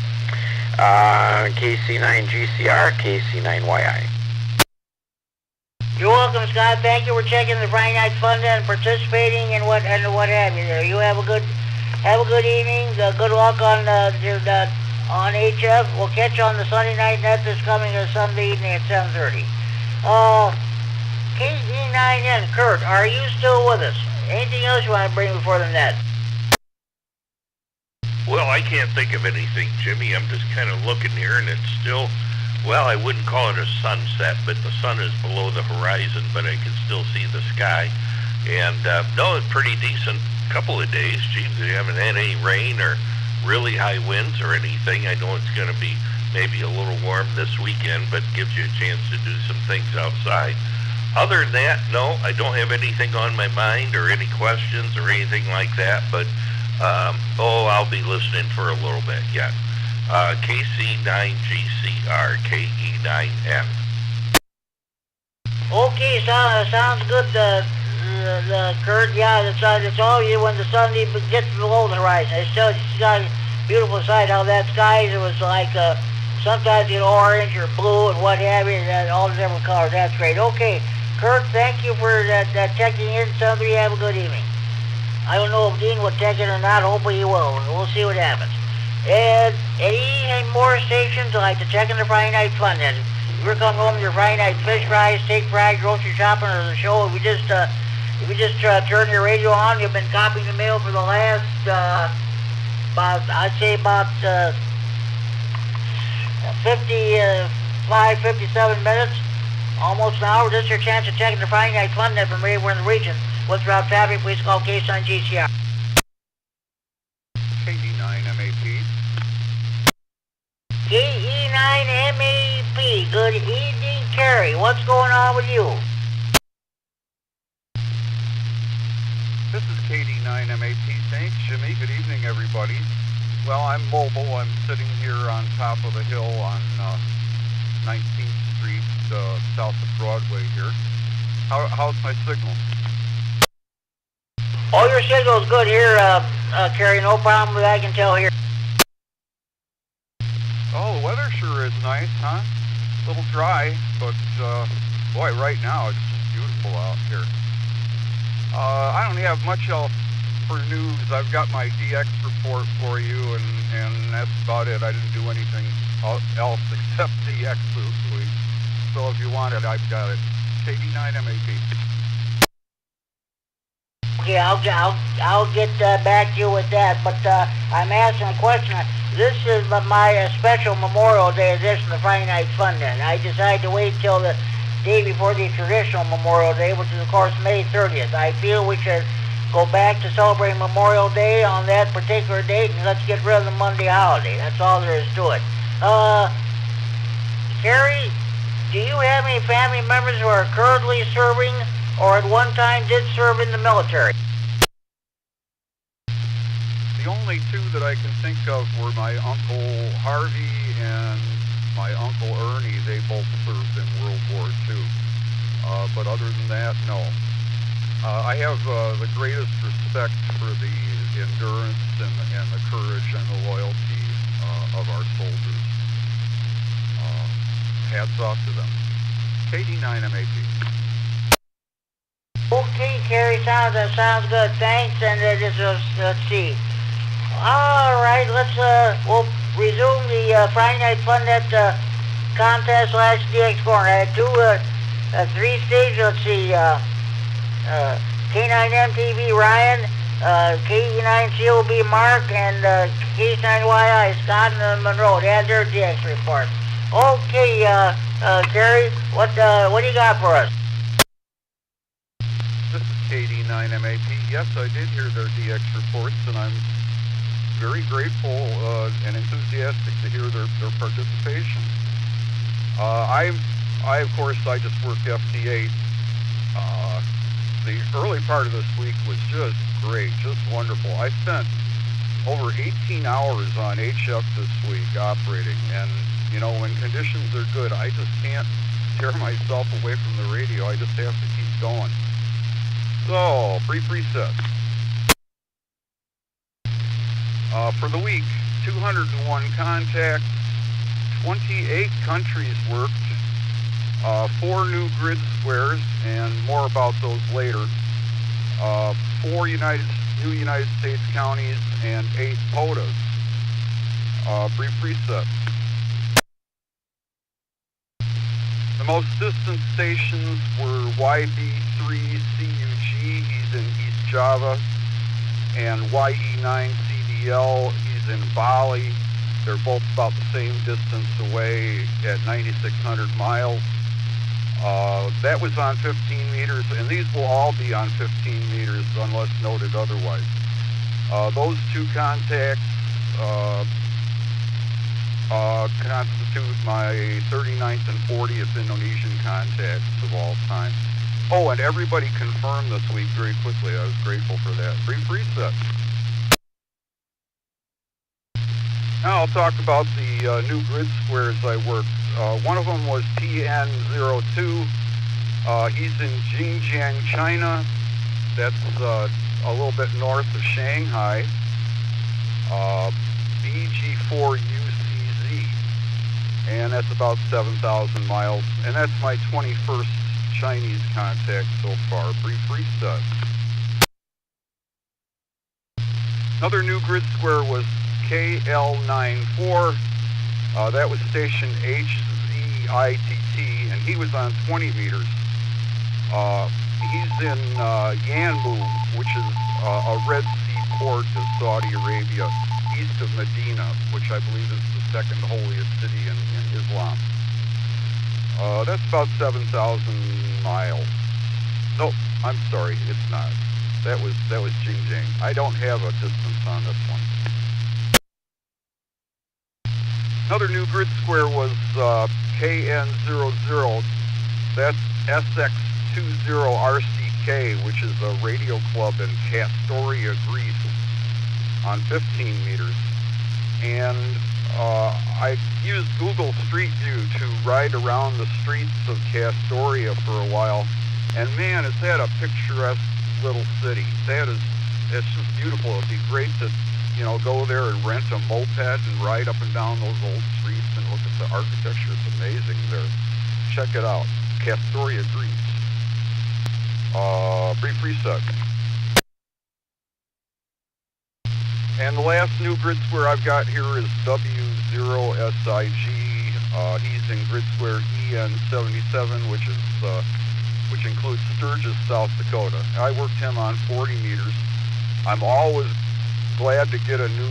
KC9GCR, KC9YI. You're welcome, Scott. Thank you for checking the Friday Night Fun and participating and what have you there. You have a good evening. Good luck on HF. We'll catch you on the Sunday night net this coming Sunday evening at 7:30. KE9N, Kurt, are you still with us? Anything else you want to bring before the net? Well, I can't think of anything, Jimmy. I'm just kind of looking here, and it's still well, I wouldn't call it a sunset, but the sun is below the horizon, but I can still see the sky. And no, it's pretty decent couple of days. Geez, we haven't had any rain or really high winds or anything. I know it's going to be maybe a little warm this weekend, but gives you a chance to do some things outside. Other than that, no, I don't have anything on my mind or any questions or anything like that, but I'll be listening for a little bit yet. KC9GCR, KE9N. Okay, sounds good, Kurt. Yeah, it's all you when the sun even gets below the horizon. It's got a beautiful sight how that sky, it was like sometimes you get orange or blue and what have you, and all the different colors. That's great. Okay, Kurt, thank you for checking in. Somebody have a good evening. I don't know if Dean will check in or not. Hopefully he will. We'll see what happens. And any more stations like to check in the Friday Night Fun then? You're coming home to your Friday night fish fries, steak fries, grocery shopping, or the show. If you just turn your radio on, you've been copying the mail for the last about 57 minutes, almost an hour. This is your chance to check in the Friday Night Fun net from anywhere in the region. What's route traffic? Please call KC9GCR. KD9MAP. KE9MAP. Good evening, Kerry. What's going on with you? This is KD9MAP. Thanks, Jimmy. Good evening, everybody. Well, I'm mobile. I'm sitting here on top of the hill on 19th Street, south of Broadway here. How's my signal? Oh, your signal's good here, Kerry. No problem with that, I can tell here. Oh, the weather sure is nice, huh? A little dry, but boy, right now it's beautiful out here. I don't have much else for news. I've got my DX report for you, and that's about it. I didn't do anything else except DX this week. So if you want it, I've got it. KD9MAP. Okay, I'll get back to you with that, but I'm asking a question. This is my special Memorial Day edition of the Friday Night Fun Net. I decided to wait till the day before the traditional Memorial Day, which is, of course, May 30th. I feel we should go back to celebrating Memorial Day on that particular date, and let's get rid of the Monday holiday. That's all there is to it. Kerry, do you have any family members who are currently serving or at one time did serve in the military? The only two that I can think of were my Uncle Harvey and my Uncle Ernie. They both served in World War II. But other than that, no. I have the greatest respect for the endurance and the courage and the loyalty of our soldiers. Hats off to them. KD9MAP. Okay, Kerry, sounds good. Thanks, and let's see. All right, we'll resume the Friday Night Fun Net contest / DX corner. I had 3 stages. Let's see. K9MTV Ryan, KE9COB Mark, and K9YI Scott and Monroe. They had their DX report. Okay, Kerry, what do you got for us? This is KD9MAP. Yes, I did hear their DX reports, and I'm very grateful and enthusiastic to hear their participation. I of course, I just work FT8. The early part of this week was just great, just wonderful. I spent over 18 hours on HF this week operating, and you know, when conditions are good, I just can't tear myself away from the radio. I just have to keep going. So, brief reset. For the week, 201 contacts, 28 countries worked, 4 new grid squares, and more about those later, 4 new United States counties, and 8 POTAs. Brief reset. The most distant stations were YB3CUG, he's in East Java, and YE9CDL, he's in Bali, They're both about the same distance away at 9,600 miles. That was on 15 meters, and these will all be on 15 meters unless noted otherwise. Those two contacts constitute my 39th and 40th Indonesian contacts of all time. Oh, and everybody confirmed this week very quickly. I was grateful for that. Brief reset. Now I'll talk about the new grid squares I worked. One of them was TN02. He's in Xinjiang, China. That's a little bit north of Shanghai. BG4UCZ. And that's about 7,000 miles. And that's my 21st Chinese contact so far. Brief reset. Another new grid square was KL94. That was station HZITT, and he was on 20 meters. He's in Yanbu, which is a Red Sea port of Saudi Arabia, east of Medina, which I believe is the second holiest city in Islam. That's about 7,000 miles. No, I'm sorry, it's not. That was Xinjiang. I don't have a distance on this one. Another new grid square was KN00. That's SX20RCK, which is a radio club in Castoria, Greece, on 15 meters. And I used Google Street View to ride around the streets of Castoria for a while. And man, is that a picturesque little city. It's just beautiful. It'd be great to, go there and rent a moped and ride up and down those old streets and look at the architecture. It's amazing there. Check it out. Castoria, Greece. Brief reset. And the last new grid square I've got here is W0SIG. He's in grid square EN77, which includes Sturgis, South Dakota. I worked him on 40 meters. I'm always glad to get a new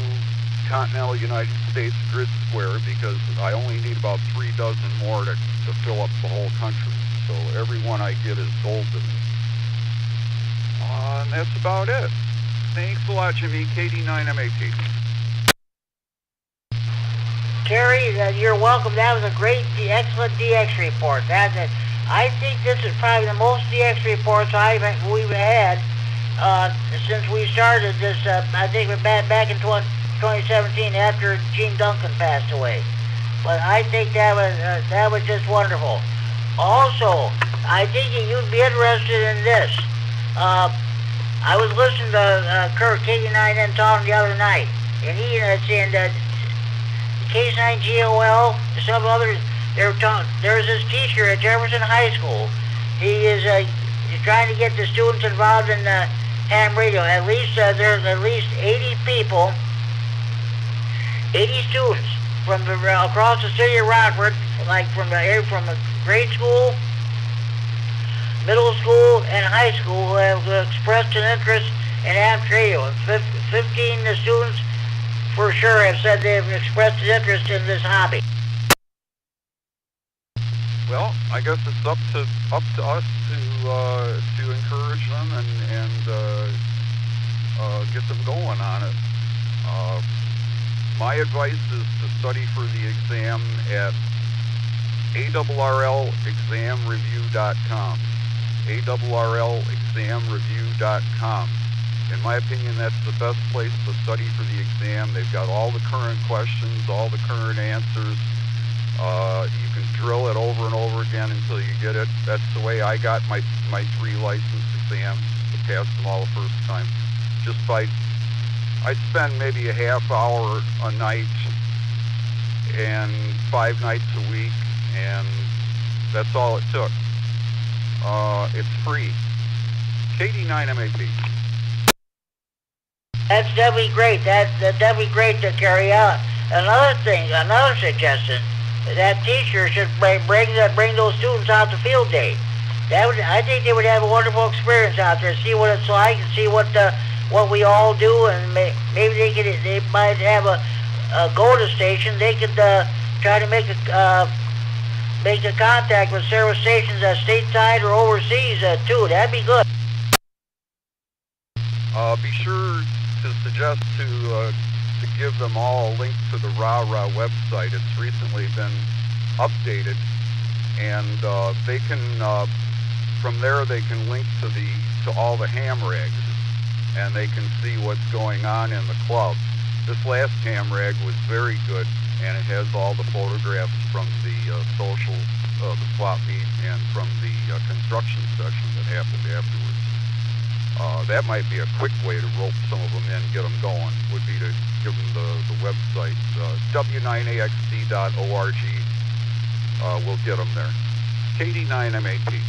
continental United States grid square because I only need about 3 dozen more to fill up the whole country. So every one I get is gold to me. And that's about it. Thanks a lot, Jimmy. KD9MAT. Kerry, you're welcome. That was a great, excellent DX report. I think this is probably the most DX reports we've had since we started this. I think back in 2017 after Gene Duncan passed away. But I think that was just wonderful. Also, I think you'd be interested in this. I was listening to Kurt KD9N talking the other night, and he saying that K9GOL, some others. There's this teacher at Jefferson High School. He's trying to get the students involved in ham radio. At least there's at least 80 people, 80 students from across the city of Rockford, like from grade school, middle school, and high school, who have expressed an interest in ham radio. 15 students for sure have said they've expressed an interest in this hobby. Well, I guess it's up to us to encourage them and get them going on it. My advice is to study for the exam at ARRLexamreview.com. ARRLexamreview.com. In my opinion, that's the best place to study for the exam. They've got all the current questions, all the current answers. You can drill it over and over again until you get it. That's the way I got my 3 license exams, to pass them all the first time. I'd spend maybe a half hour a night and 5 nights a week, and that's all it took. It's free. KD9MAP. That's definitely great. That's definitely great to carry out. Another suggestion. That teacher should bring those students out to field day. I think they would have a wonderful experience out there. See what it's like, and see what we all do, and maybe they might have go to station, they could try to make a contact with service stations stateside or overseas too. That'd be good. Be sure to suggest to give them all a link to the RAH website. It's recently been updated, and they can from there they can link to all the ham rigs, and they can see what's going on in the club. This last ham rig was very good, and it has all the photographs from the the swap meet and from the construction session that happened afterwards. That might be a quick way to rope some of them in, get them going, would be to give them the website, w9axc.org. We'll get them there. KD9MAP.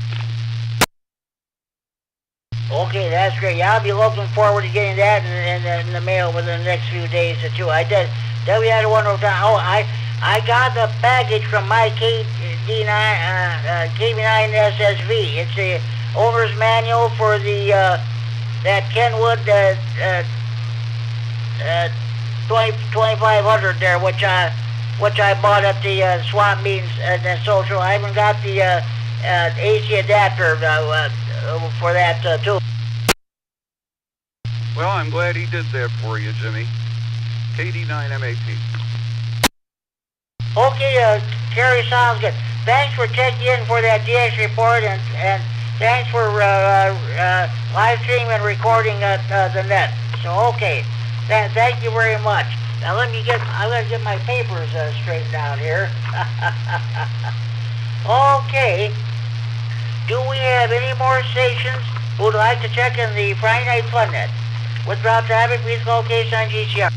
Okay, that's great. Yeah, I'll be looking forward to getting that in the mail within the next few days or two. I did. Then we had one over time. Oh, I got the package from my KB9 SSV. It's the owner's manual for the that Kenwood 2500 there, which I bought at the swap meetings and the social. I even got the AC adapter for that too. Well, I'm glad he did that for you, Jimmy. KD9MAP. Okay, Kerry, sounds good. Thanks for checking in for that DX report, and thanks for live streaming and recording the net. So, okay, thank you very much. Now I'm gonna get my papers straightened out here. Okay. Do we have any more stations who would like to check in the Friday Night Fun Net? Withdraw traffic, please location on GCR.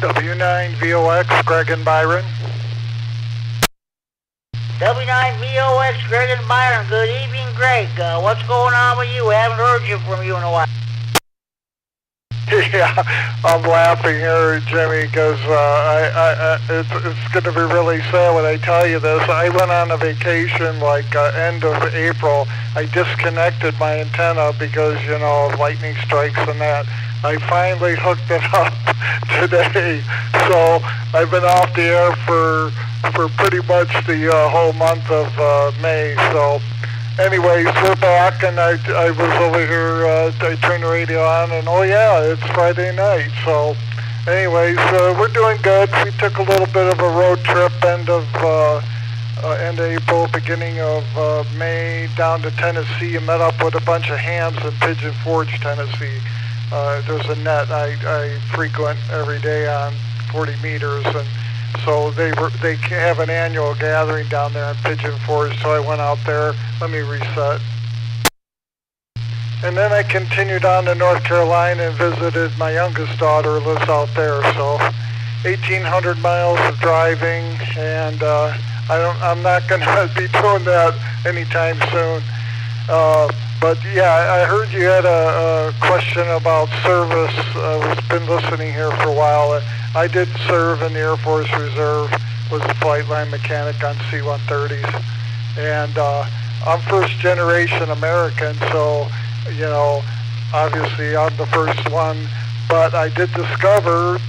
W9VOX, Greg and Byron. W9VOX, Greg and Byron. Good evening, Greg. What's going on with you? I haven't heard from you in a while. Yeah, I'm laughing here, Jimmy, because it's going to be really sad when I tell you this. I went on a vacation like end of April. I disconnected my antenna because, you know, lightning strikes and that. I finally hooked it up today, so I've been off the air for pretty much the whole month of May. So anyways, we're back, and I was over here, I turned the radio on, and oh yeah, it's Friday night. So anyways, we're doing good. We took a little bit of a road trip end of April, beginning of May, down to Tennessee, and met up with a bunch of hams in Pigeon Forge, Tennessee. There's a net I frequent every day on 40 meters, and so they have an annual gathering down there in Pigeon Forge, so I went out there. Let me reset. And then I continued on to North Carolina and visited my youngest daughter, who lives out there. So 1,800 miles of driving, and I'm not going to be doing that anytime soon. But yeah, I heard you had a question about service. I've been listening here for a while. I did serve in the Air Force Reserve, was a flight line mechanic on C-130s, and I'm first generation American, so, you know, obviously I'm the first one, but I did discover,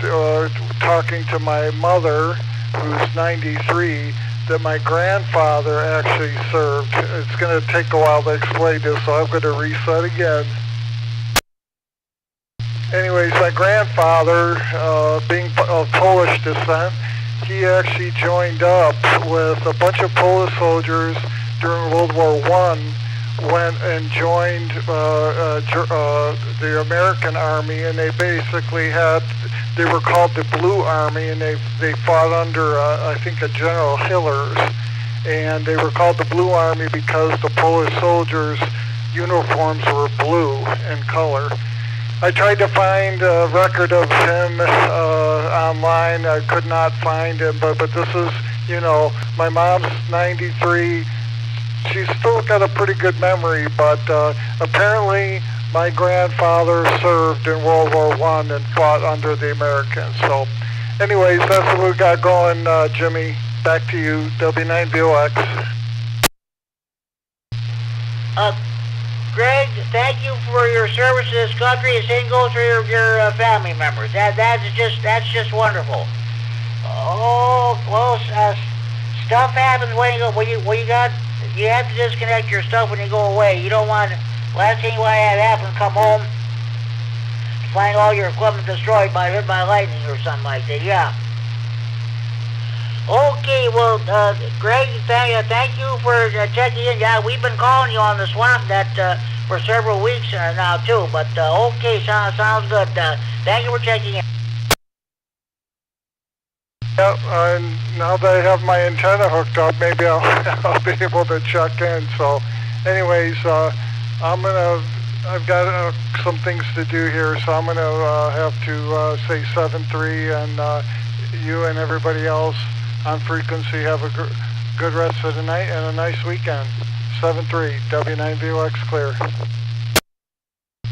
talking to my mother, who's 93, that my grandfather actually served. It's going to take a while to explain this, so I'm going to reset again. Anyways, my grandfather, being of Polish descent, he actually joined up with a bunch of Polish soldiers during World War I, went and joined the American Army, and they basically they were called the Blue Army, and they fought under, I think, a General Hillers, and they were called the Blue Army because the Polish soldiers' uniforms were blue in color. I tried to find a record of him online. I could not find him, but this is, you know, my mom's 93. She's still got a pretty good memory, but apparently my grandfather served in World War I and fought under the Americans. So anyways, that's what we got going, Jimmy. Back to you, W9VOX. Greg, thank you for your service to this country. The same goes for your family members. That's just wonderful. Oh, well, stuff happens when you go. When you got, you have to disconnect your stuff when you go away. You don't want. Last thing you want to have happen, come home, find all your equipment destroyed hit by lightning or something like that. Yeah. Okay, well, Greg, thank you for checking in. Yeah, we've been calling you on the swamp net for several weeks now too. But okay, sounds good. Thank you for checking in. Yep, now that I have my antenna hooked up, maybe I'll, I'll be able to check in. So, anyways, I've got some things to do here, so I'm gonna have to say 7-3, and you and everybody else on frequency have a good rest of the night and a nice weekend. 7-3, W9VOX clear.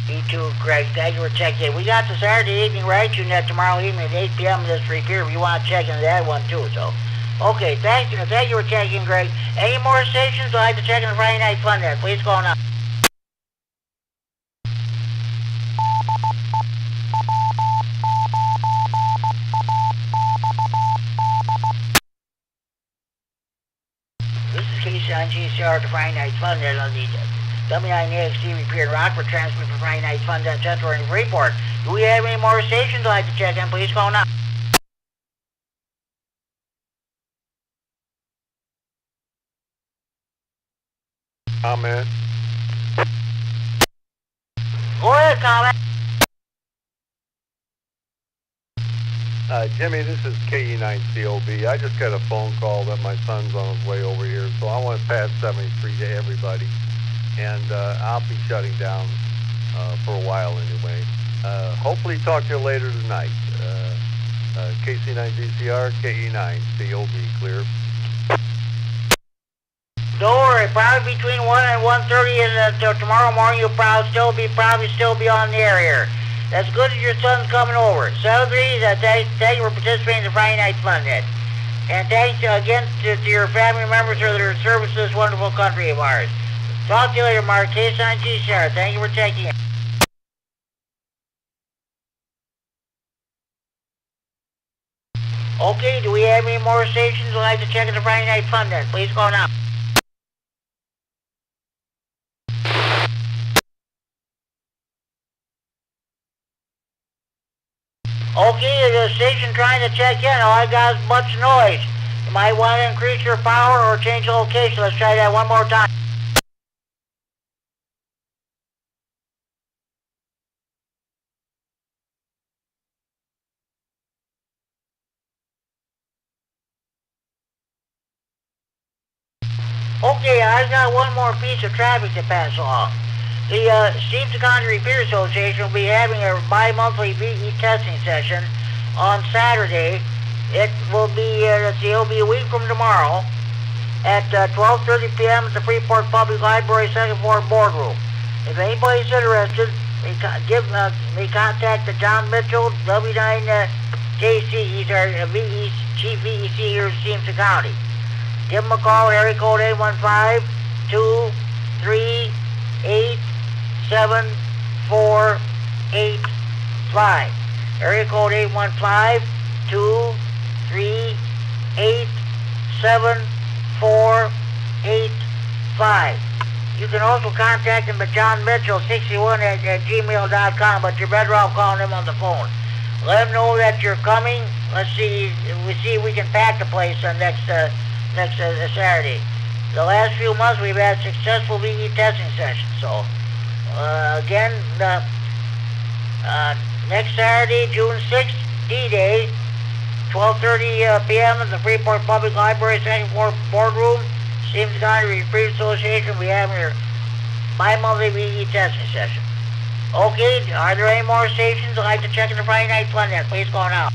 Me too, Greg. Thank you for checking in. We got the Saturday evening radio net tomorrow evening at 8 p.m. this here if you want to check into that one too. So, okay, thank you for checking in, Greg. Any more stations would like to check in the Friday Night Fun net? Please call now. This is Casey on GCR, the Friday Night Fun net on the W9AXT repeated Rockford transmit for Friday Night Fun net Central and Freeport. Do we have any more stations would like to check in? Please call now. Comment. Go ahead, comment. Jimmy, this is KE9COB. I just got a phone call that my son's on his way over here, so I want to pass 73 to everybody. And I'll be shutting down for a while anyway. Hopefully talk to you later tonight. KC9GCR, KE9COB, clear. Don't worry, probably between 1 and 1:30 and tomorrow morning you'll probably still be on the air here. That's good that your son's coming over. 7-3, thank you for participating in the Friday Night Fun net. And thanks again to your family members for their service to this wonderful country of ours. Talk to you later, Mark. KC9GCR, thank you for checking in. Okay, do we have any more stations who'd like to check in the Friday Night Fun net? Please call now. Okay, the station trying to check in. All I got is much noise. You might want to increase your power or change the location. Let's try that one more time. Okay, I've got one more piece of traffic to pass along. The Stevenson County Repair Association will be having a bi-monthly VE testing session on Saturday. It will be, it'll be a week from tomorrow at 12:30 p.m. at the Freeport Public Library second floor boardroom. If anybody's interested, they contact the John Mitchell, W9JC. He's our Chief VEC here in Stevenson County. Give him a call, area code 815-238-7485. Area code 815-238-7485. You can also contact him at johnmitchell61 at gmail.com, but you're better off calling him on the phone. Let him know that you're coming. Let's see if we can pack the place on next Saturday. The last few months we've had successful VE testing sessions. So again, next Saturday, June 6th, D-Day, 12:30 p.m. at the Freeport Public Library second floor boardroom, Stevenson County Repair Association. We have your bi-monthly VE testing session. Okay, are there any more stations I'd like to check in the Friday Night Fun net? Please call now.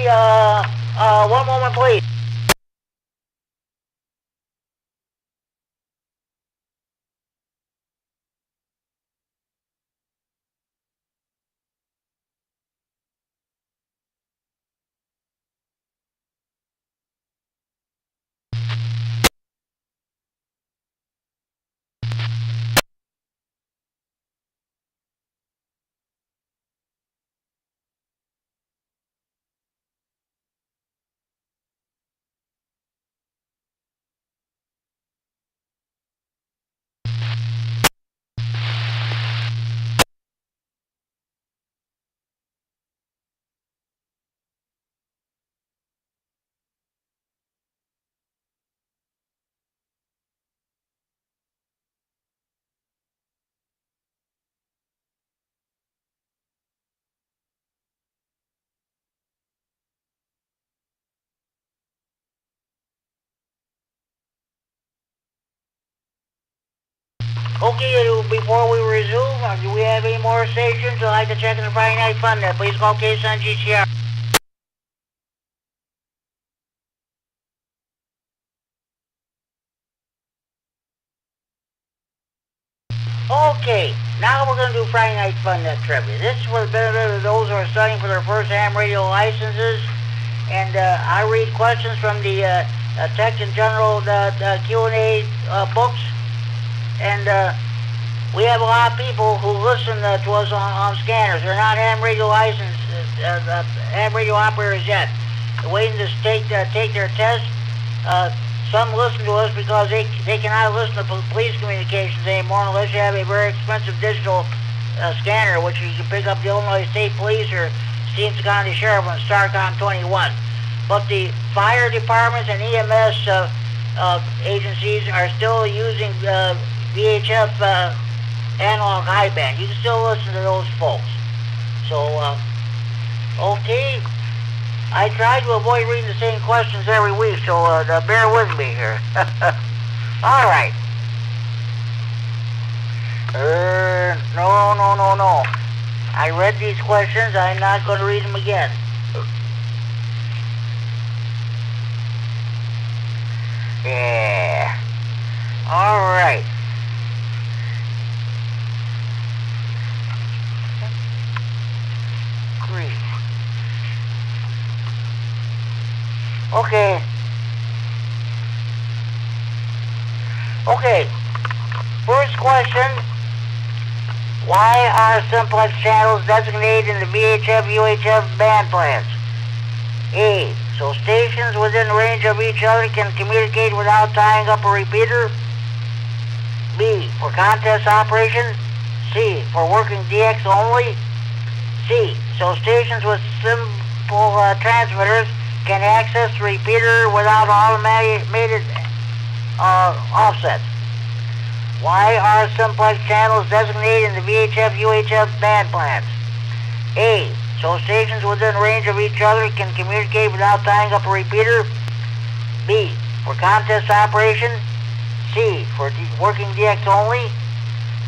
Okay, one moment, please. Okay, before we resume, do we have any more stations who'd like to check in the Friday Night Fun net? Please call case on GTR. Okay, now we're going to do Friday Night Fun net trivia. This is for the benefit of those who are studying for their first ham radio licenses. And I read questions from the Tech and General Q&A books. And we have a lot of people who listen to us on scanners. They're not ham radio licensed, ham radio operators yet. They're waiting to take their test. Some listen to us because they cannot listen to police communications anymore unless you have a very expensive digital scanner, which you can pick up the Illinois State Police or Stevenson County Sheriff on StarCom 21. But the fire departments and EMS agencies are still using VHF analog high band. You can still listen to those folks. So, okay. I try to avoid reading the same questions every week, so bear with me here. All right. No. I read these questions. I'm not going to read them again. Yeah. All right. Great. Okay. First question. Why are simplex channels designated in the VHF, UHF band plans? A. So stations within range of each other can communicate without tying up a repeater. B. For contest operation. C. For working DX only. C. So stations with simple transmitters can access the repeater without automated offsets. Why are simplex channels designated in the VHF, UHF band plans? A. So stations within range of each other can communicate without tying up a repeater. B. For contest operation. C. For working DX only.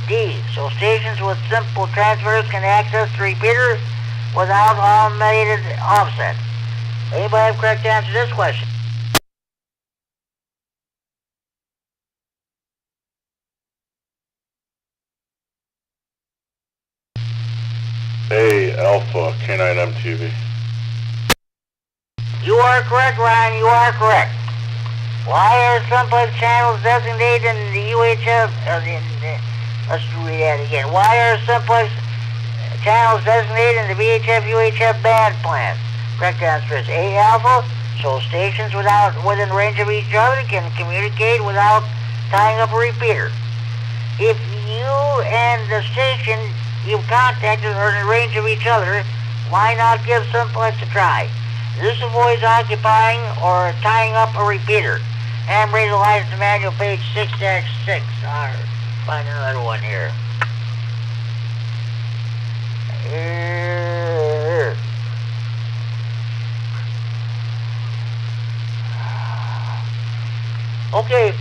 D. So stations with simple transmitters can access the repeater without automated offset. Anybody have correct answer to this question? A, Alpha, K9 MTV. You are correct, Ryan. You are correct. Why are simplex channels designated in the UHF? Let's read that again. Why are simplex channels designated in the VHF, UHF band plans? Correct answer is A, Alpha. So stations within range of each other can communicate without tying up a repeater. If you and the station you've contacted are in range of each other, why not give simplex a try? This avoids occupying or tying up a repeater. Ham radio license manual, page 6-6. Alright, find another one here. Okay,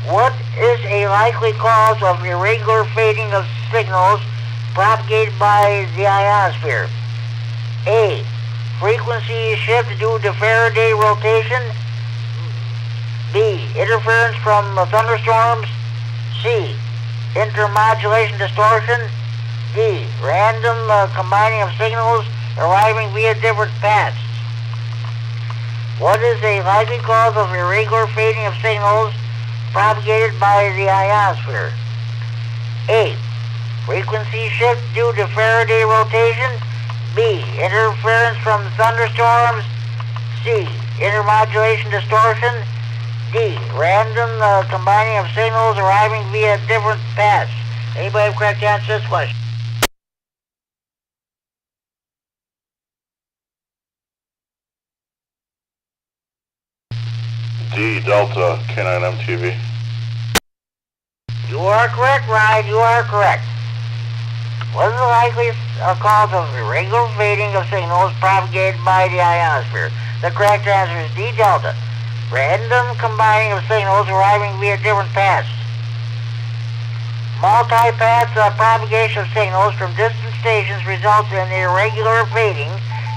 what is a likely cause of irregular fading of signals propagated by the ionosphere? A. frequency shift due to Faraday rotation. B, interference from thunderstorms. C, intermodulation distortion. D, random combining of signals arriving via different paths. What is a likely cause of irregular fading of signals propagated by the ionosphere? A, frequency shift due to Faraday rotation. B, interference from thunderstorms. C, intermodulation distortion. D, random combining of signals arriving via different paths. Anybody have correct answer to this question? D, Delta, K9 MTV. You are correct, Ryan. You are correct. What is the likely cause of irregular fading of signals propagated by the ionosphere? The correct answer is D, Delta. Random combining of signals arriving via different paths. Multi-path propagation of signals from distant stations results in irregular fading,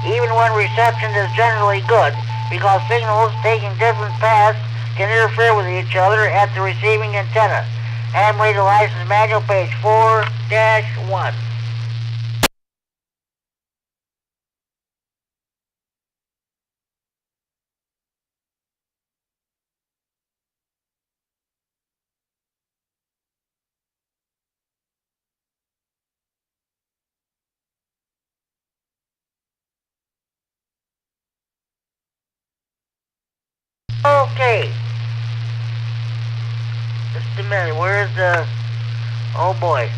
even when reception is generally good, because signals taking different paths can interfere with each other at the receiving antenna. Ham radio license manual, page 4-1. Okay. Just a minute. Where's the... Oh boy.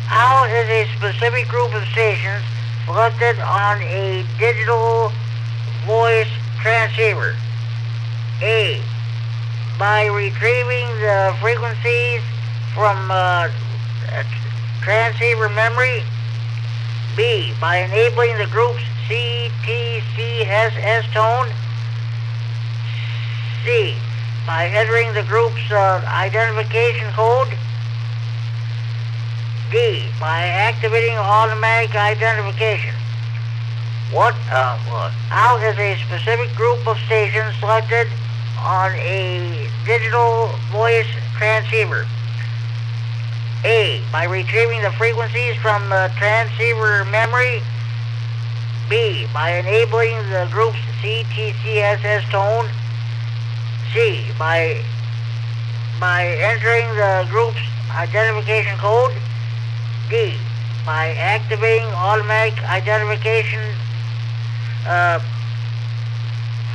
How is a specific group of stations selected on a digital voice transceiver? A, by retrieving the frequencies from transceiver memory. B, by enabling the group's CTCSS tone. C, by entering the group's identification code. D, by activating automatic identification. How is a specific group of stations selected on a digital voice transceiver? A, by retrieving the frequencies from the transceiver memory. B, by enabling the group's CTCSS tone. C, by entering the group's identification code. D, by activating automatic identification.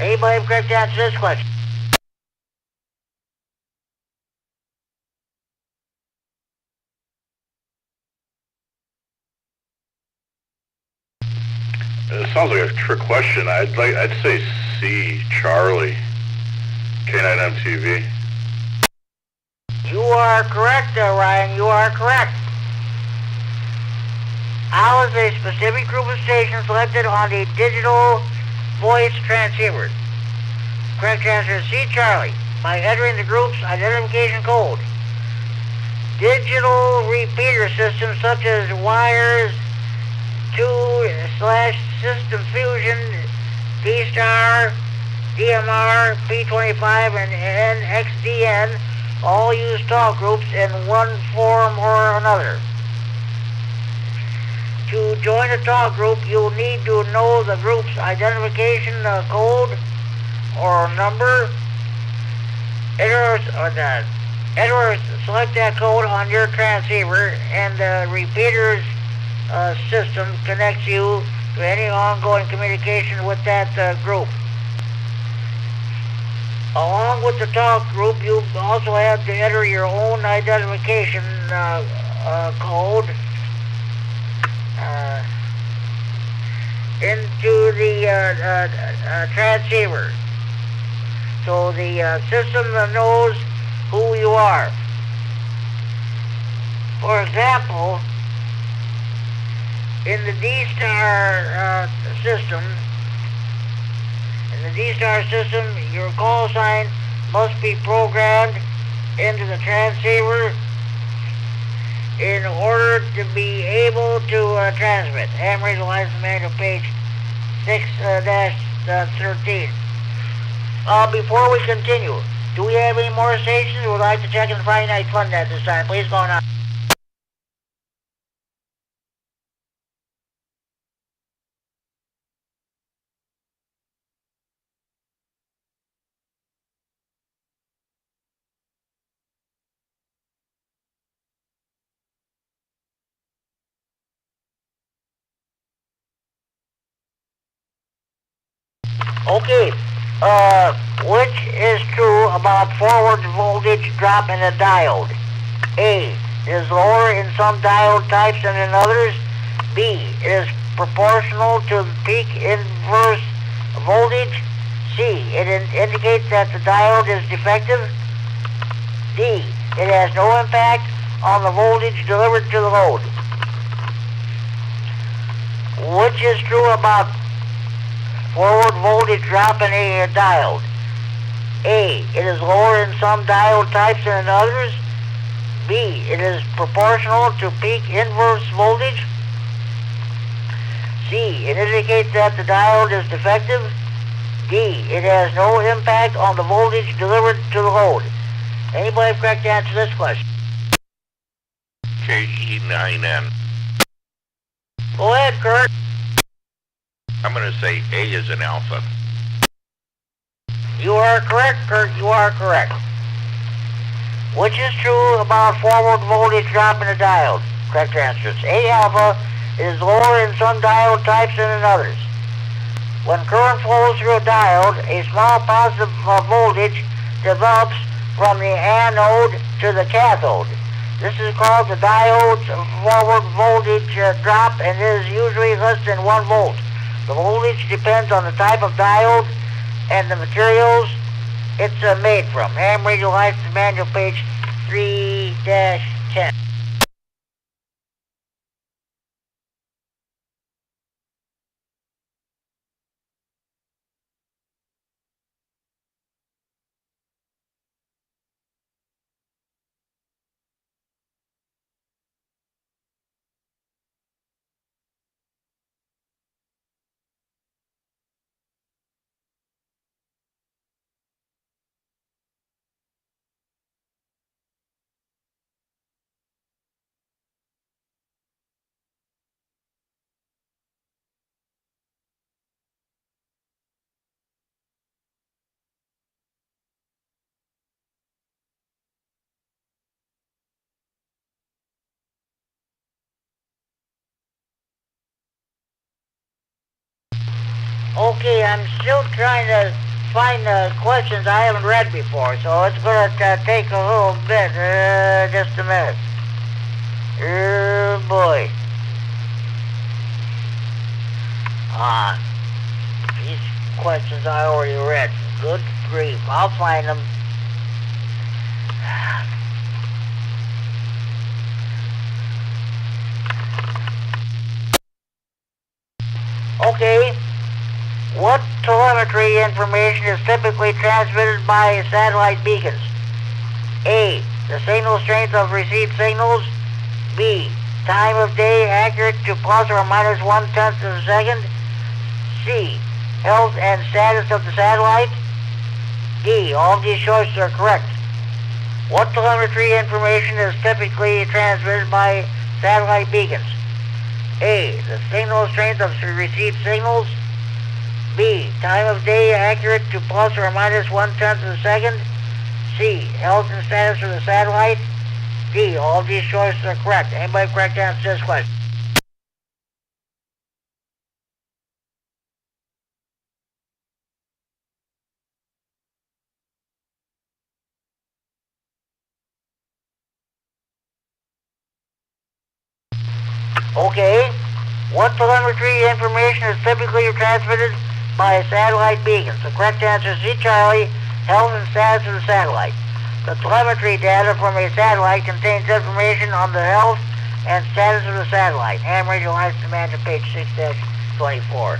Anybody have correct answer to this question? It sounds like a trick question. I'd say C, Charlie, K9 MTV. You are correct, Ryan. You are correct. How is a specific group of stations selected on a digital voice transceiver? Correct answer is C, Charlie, by entering the group's identification code. Digital repeater systems such as wires 2/System Fusion, D-Star, DMR, P25, and NXDN all use talk groups in one form or another. To join a talk group, you'll need to know the group's identification code or number. Enter or select that code on your transceiver, and the repeater's system connects you to any ongoing communication with that group. Along with the talk group, you also have to enter your own identification code into the transceiver, so the system knows who you are. For example, in the D-Star system, your call sign must be programmed into the transceiver in order to be able to transmit. Ham radio license manual, page 6-13. Before we continue, do we have any more stations who would like to check in the Friday Night Fun at this time? Please go on. Okay, which is true about forward voltage drop in a diode? A, it is lower in some diode types than in others. B, it is proportional to the peak inverse voltage. C, it indicates that the diode is defective. D, it has no impact on the voltage delivered to the load. Which is true about forward voltage drop in a diode? A, it is lower in some diode types than in others. B, it is proportional to peak inverse voltage. C, it indicates that the diode is defective. D, it has no impact on the voltage delivered to the load. Anybody correct to answer this question? KE9N. Go ahead, Kurt. I'm going to say A is an alpha. You are correct, Kurt. You are correct. Which is true about forward voltage drop in a diode? Correct answers. A alpha is lower in some diode types than in others. When current flows through a diode, a small positive voltage develops from the anode to the cathode. This is called the diode's forward voltage drop and is usually less than 1 volt. The voltage depends on the type of diode and the materials it's made from. Ham radio license manual, page 3-10. Okay, I'm still trying to find questions I haven't read before, so it's going to take a little bit. Just a minute. Oh, boy. These questions I already read. Good grief. I'll find them. Okay. What telemetry information is typically transmitted by satellite beacons? A, the signal strength of received signals. B, time of day accurate to plus or minus 1/10 of a second. C, health and status of the satellite. D, all of these choices are correct. What telemetry information is typically transmitted by satellite beacons? A, the signal strength of received signals. B, time of day accurate to plus or minus 1/10 of a second. C, health and status of the satellite. D, all of these choices are correct. Anybody correct to answer this question? Okay. What telemetry information is typically transmitted by satellite beacons? The correct answer is C, Charlie, health and status of the satellite. The telemetry data from a satellite contains information on the health and status of the satellite. Ham radio license manual, page 6-24.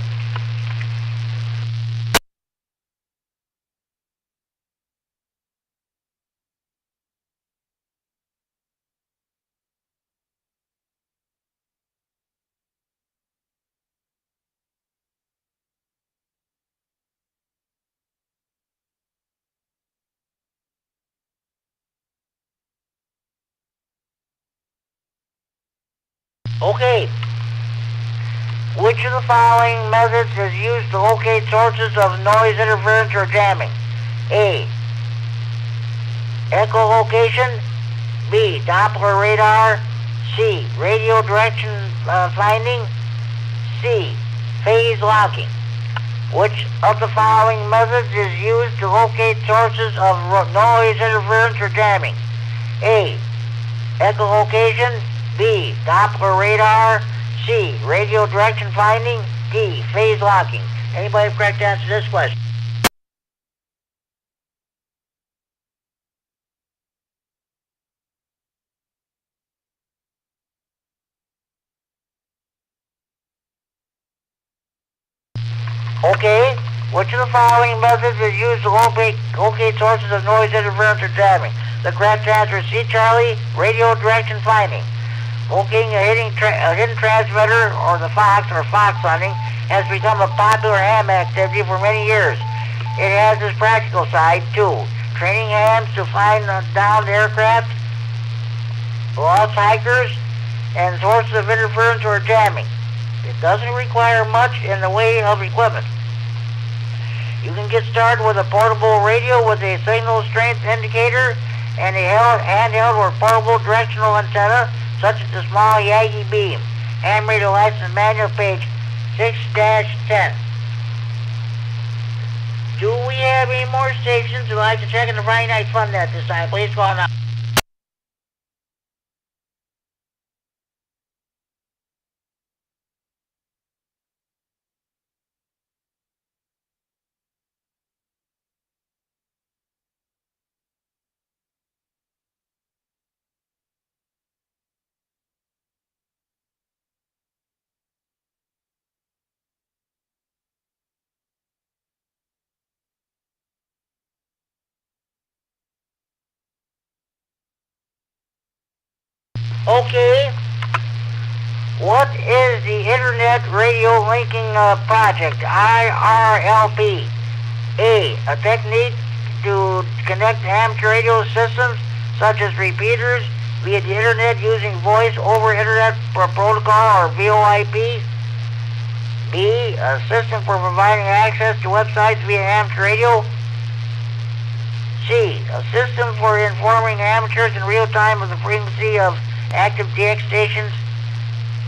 Okay. Which of the following methods is used to locate sources of noise interference or jamming? A. Echolocation. B. Doppler radar. C. Radio direction finding. C. Phase locking. Which of the following methods is used to locate sources of noise interference or jamming? A. Echolocation. B. Doppler radar. C. Radio direction finding. D. Phase locking. Anybody have correct answer to this question? Okay. Which of the following methods is used to locate sources of noise interference or jamming? The correct answer is C. Charlie. Radio direction finding. Locating a hidden transmitter or the fox hunting has become a popular ham activity for many years. It has its practical side too. Training hams to find downed aircraft, lost hikers, and sources of interference or jamming. It doesn't require much in the way of equipment. You can get started with a portable radio with a signal strength indicator and a handheld or portable directional antenna, such as the small Yagi beam. Ham radio license manual, page 6-10. Do we have any more stations who'd like to check in the Friday Night Fun Net this time? Please call now. Okay. What is the Internet Radio Linking Project, IRLP? A. A technique to connect amateur radio systems, such as repeaters, via the Internet using Voice over Internet Protocol or VoIP. B. A system for providing access to websites via amateur radio. C. A system for informing amateurs in real time of the frequency of active DX stations.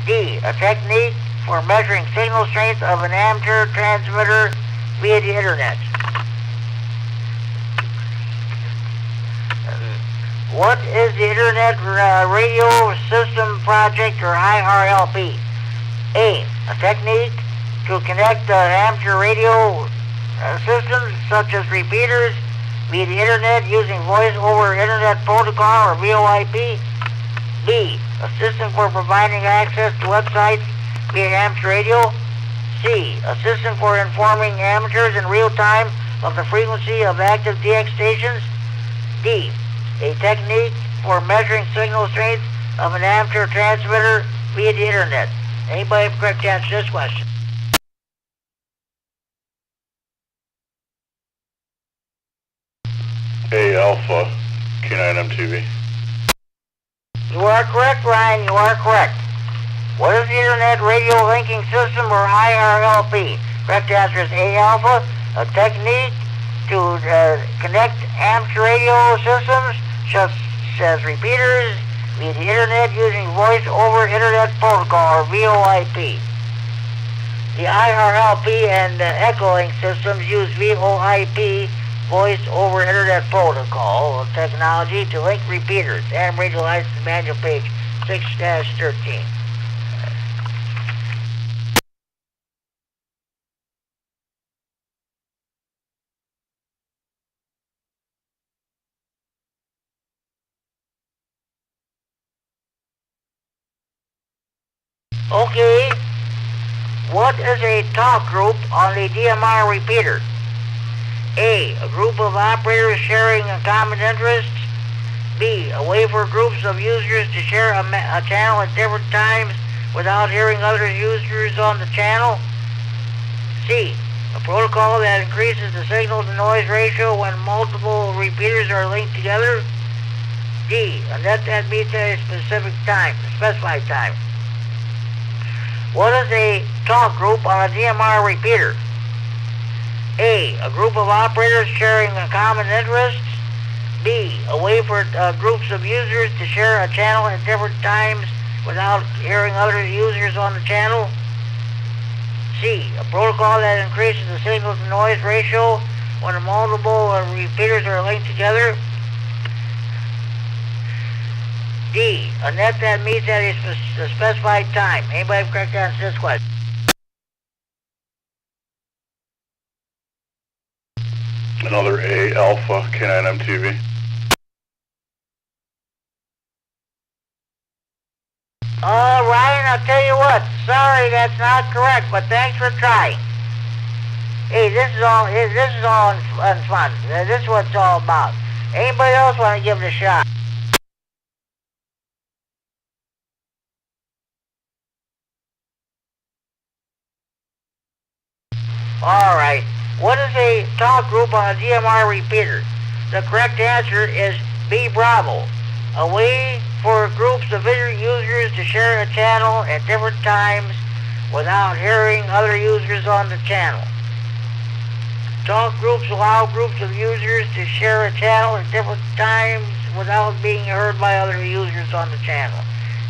D. A technique for measuring signal strength of an amateur transmitter via the Internet. What is the Internet Radio System Project, or IRLP? A. A technique to connect amateur radio systems, such as repeaters, via the Internet using Voice over Internet Protocol or VoIP. B. A system for providing access to websites via amateur radio. C. A system for informing amateurs in real time of the frequency of active DX stations. D. A technique for measuring signal strength of an amateur transmitter via the Internet. Anybody have a correct answer to this question? A. Alpha, Q9MTV. You are correct, Ryan. You are correct. What is the Internet Radio Linking System, or IRLP? Correct answer is A. Alpha, a technique to connect amateur radio systems, such as repeaters, via the Internet using Voice over Internet Protocol or VoIP. The IRLP and Echolink systems use VoIP, Voice over Internet Protocol technology, to link repeaters. Ham radio license manual, page 6-13. Okay. What is a talk group on the DMR repeater? A. A group of operators sharing a common interests. B. A way for groups of users to share a channel at different times without hearing other users on the channel. C. A protocol that increases the signal-to-noise ratio when multiple repeaters are linked together. D. A net that meets a specified time. What is a talk group on a DMR repeater? A group of operators sharing common interests. B, a way for groups of users to share a channel at different times without hearing other users on the channel. C, a protocol that increases the signal-to-noise ratio when multiple repeaters are linked together. D, a net that meets at a specified time. Anybody have correct answer to this question? Another A Alpha K9 MTV. Ryan, I'll tell you what. Sorry, that's not correct, but thanks for trying. Hey, this is all fun. This is what it's all about. Anybody else want to give it a shot? All right. What is a talk group on a DMR repeater? The correct answer is B, Bravo. A way for groups of users to share a channel at different times without hearing other users on the channel. Talk groups allow groups of users to share a channel at different times without being heard by other users on the channel.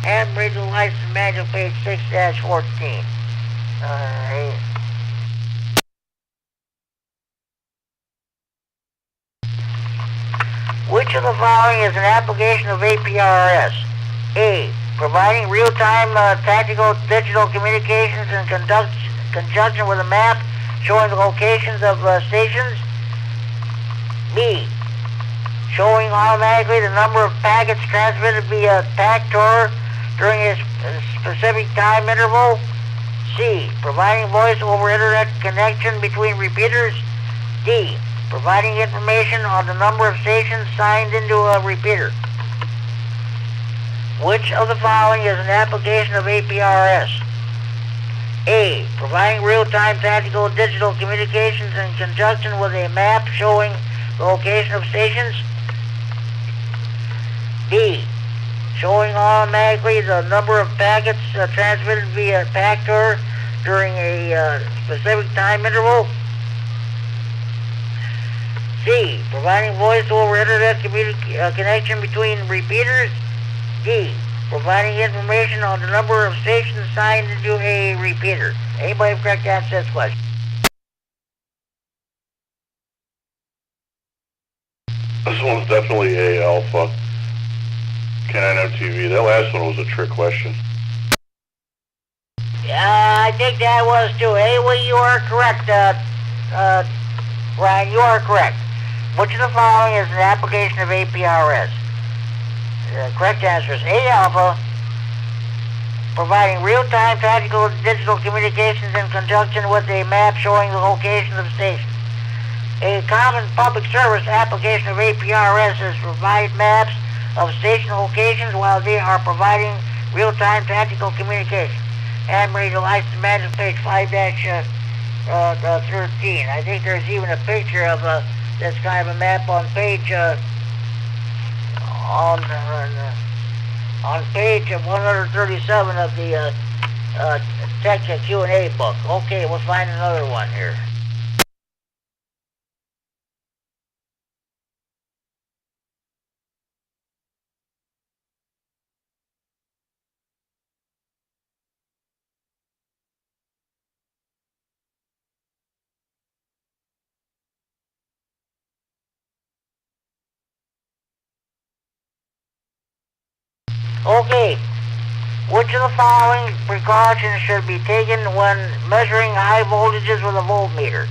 And read the license manual, page 6-14. Which of the following is an application of APRS? A, providing real-time tactical digital communications in conjunction with a map showing the locations of stations. B, showing automatically the number of packets transmitted via PACTOR during a specific time interval. C, providing voice over internet connection between repeaters. D, providing information on the number of stations signed into a repeater. Which of the following is an application of APRS? A, providing real-time tactical digital communications in conjunction with a map showing the location of stations. B, showing automatically the number of packets transmitted via PACTOR during a specific time interval. C, providing voice over internet connection between repeaters. D, providing information on the number of stations signed into a repeater. Anybody have correct answer to this question? This one's definitely A Alpha K9 MTV. That last one was a trick question. Yeah, I think that was too. Anyway, you are correct, Ryan, you are correct. Which of the following is an application of APRS? The correct answer is A Alpha, providing real-time tactical digital communications in conjunction with a map showing the location of stations. A common public service application of APRS is to provide maps of station locations while they are providing real-time tactical communication. And read the license manual, page 5-13. I think there's even a picture of this kind of a map on page on page 137 of the Tech Q&A book. Okay, we'll find another one here. Okay, which of the following precautions should be taken when measuring high voltages with a voltmeter?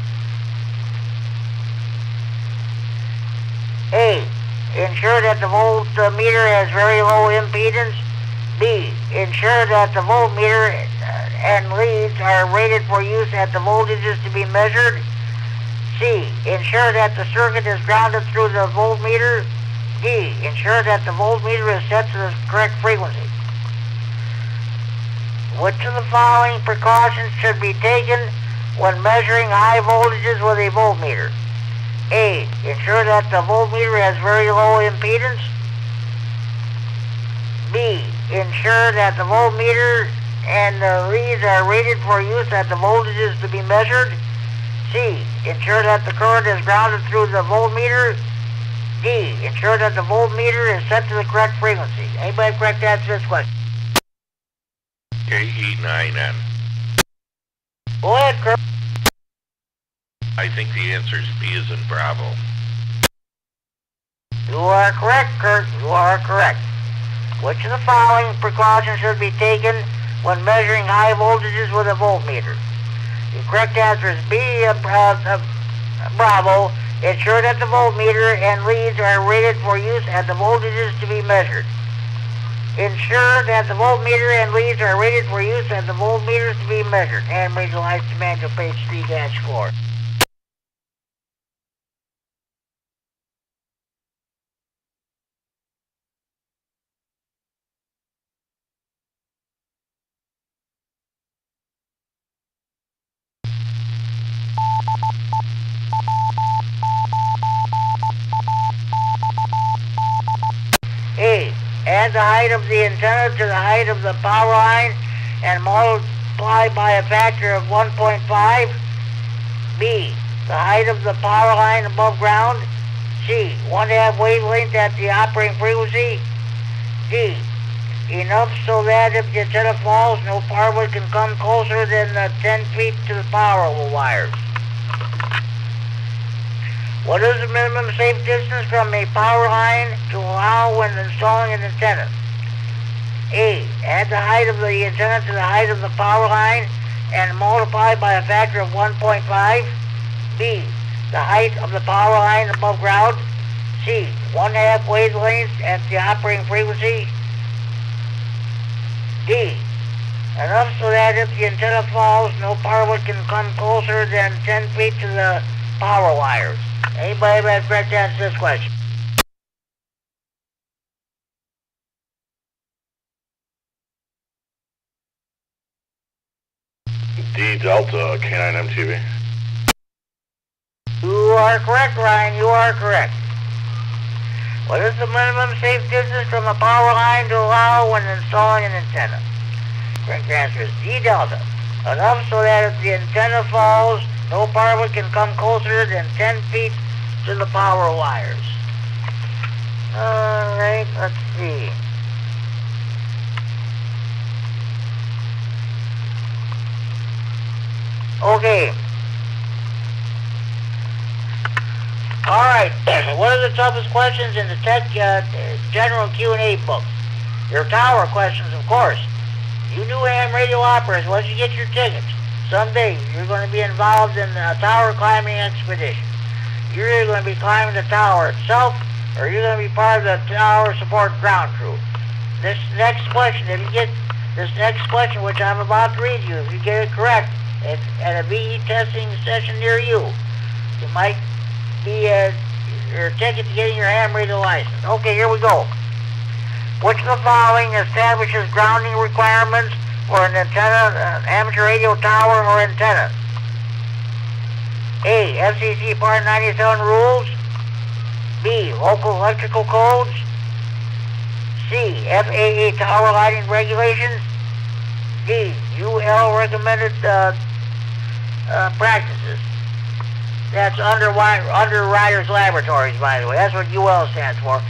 A, ensure that the voltmeter has very low impedance. B, ensure that the voltmeter and leads are rated for use at the voltages to be measured. C, ensure that the circuit is grounded through the voltmeter. D, ensure that the voltmeter is set to the correct frequency. Which of the following precautions should be taken when measuring high voltages with a voltmeter? A, ensure that the voltmeter has very low impedance. B, ensure that the voltmeter and the leads are rated for use at the voltages to be measured. C. Ensure that the current is grounded through the voltmeter. D. Ensure that the voltmeter is set to the correct frequency. Anybody have correct answer to this question? KE9N. Go ahead, Kurt. I think the answer is B as in Bravo. You are correct, Kurt. You are correct. Which of the following precautions should be taken when measuring high voltages with a voltmeter? The correct answer is B, Bravo. Ensure that the voltmeter and leads are rated for use at the voltages to be measured. Ensure that the voltmeter and leads are rated for use at the voltmeters to be measured. And regionalized to manual page 3-4. A. Add the height of the antenna to the height of the power line and multiply by a factor of 1.5. B. The height of the power line above ground. C. 1/2 wavelength at the operating frequency. D. Enough so that if the antenna falls, no power can come closer than 10 feet to the power wires. What is the minimum safe distance from a power line to allow when installing an antenna? A. Add the height of the antenna to the height of the power line and multiply by a factor of 1.5. B. The height of the power line above ground. C. 1/2 wavelength at the operating frequency. D. Enough so that if the antenna falls, no power can come closer than 10 feet to the power wires. Anybody have correct answer to this question? D, Delta, K9MTV. You are correct, Ryan. You are correct. What is the minimum safe distance from a power line to allow when installing an antenna? Correct answer is D, Delta. Enough so that if the antenna falls, no power can come closer than 10 feet to the power wires. Alright, let's see. Okay. Alright, what are the toughest questions in the Tech General Q&A book? Your tower questions, of course. You new ham radio operators, once you get your tickets, someday you're going to be involved in a tower climbing expedition. You're either going to be climbing the tower itself, or you're going to be part of the tower support ground crew. This next question, if you get this next question, which I'm about to read you, if you get it correct, at a VE testing session near you, you might be your ticket to getting your ham radio license. Okay, here we go. Which of the following establishes grounding requirements for an antenna, amateur radio tower or antenna? A. FCC Part 97 rules. B. Local electrical codes. C. FAA tower lighting regulations. D. UL recommended practices. That's Underwriters Laboratories, by the way. That's what UL stands for.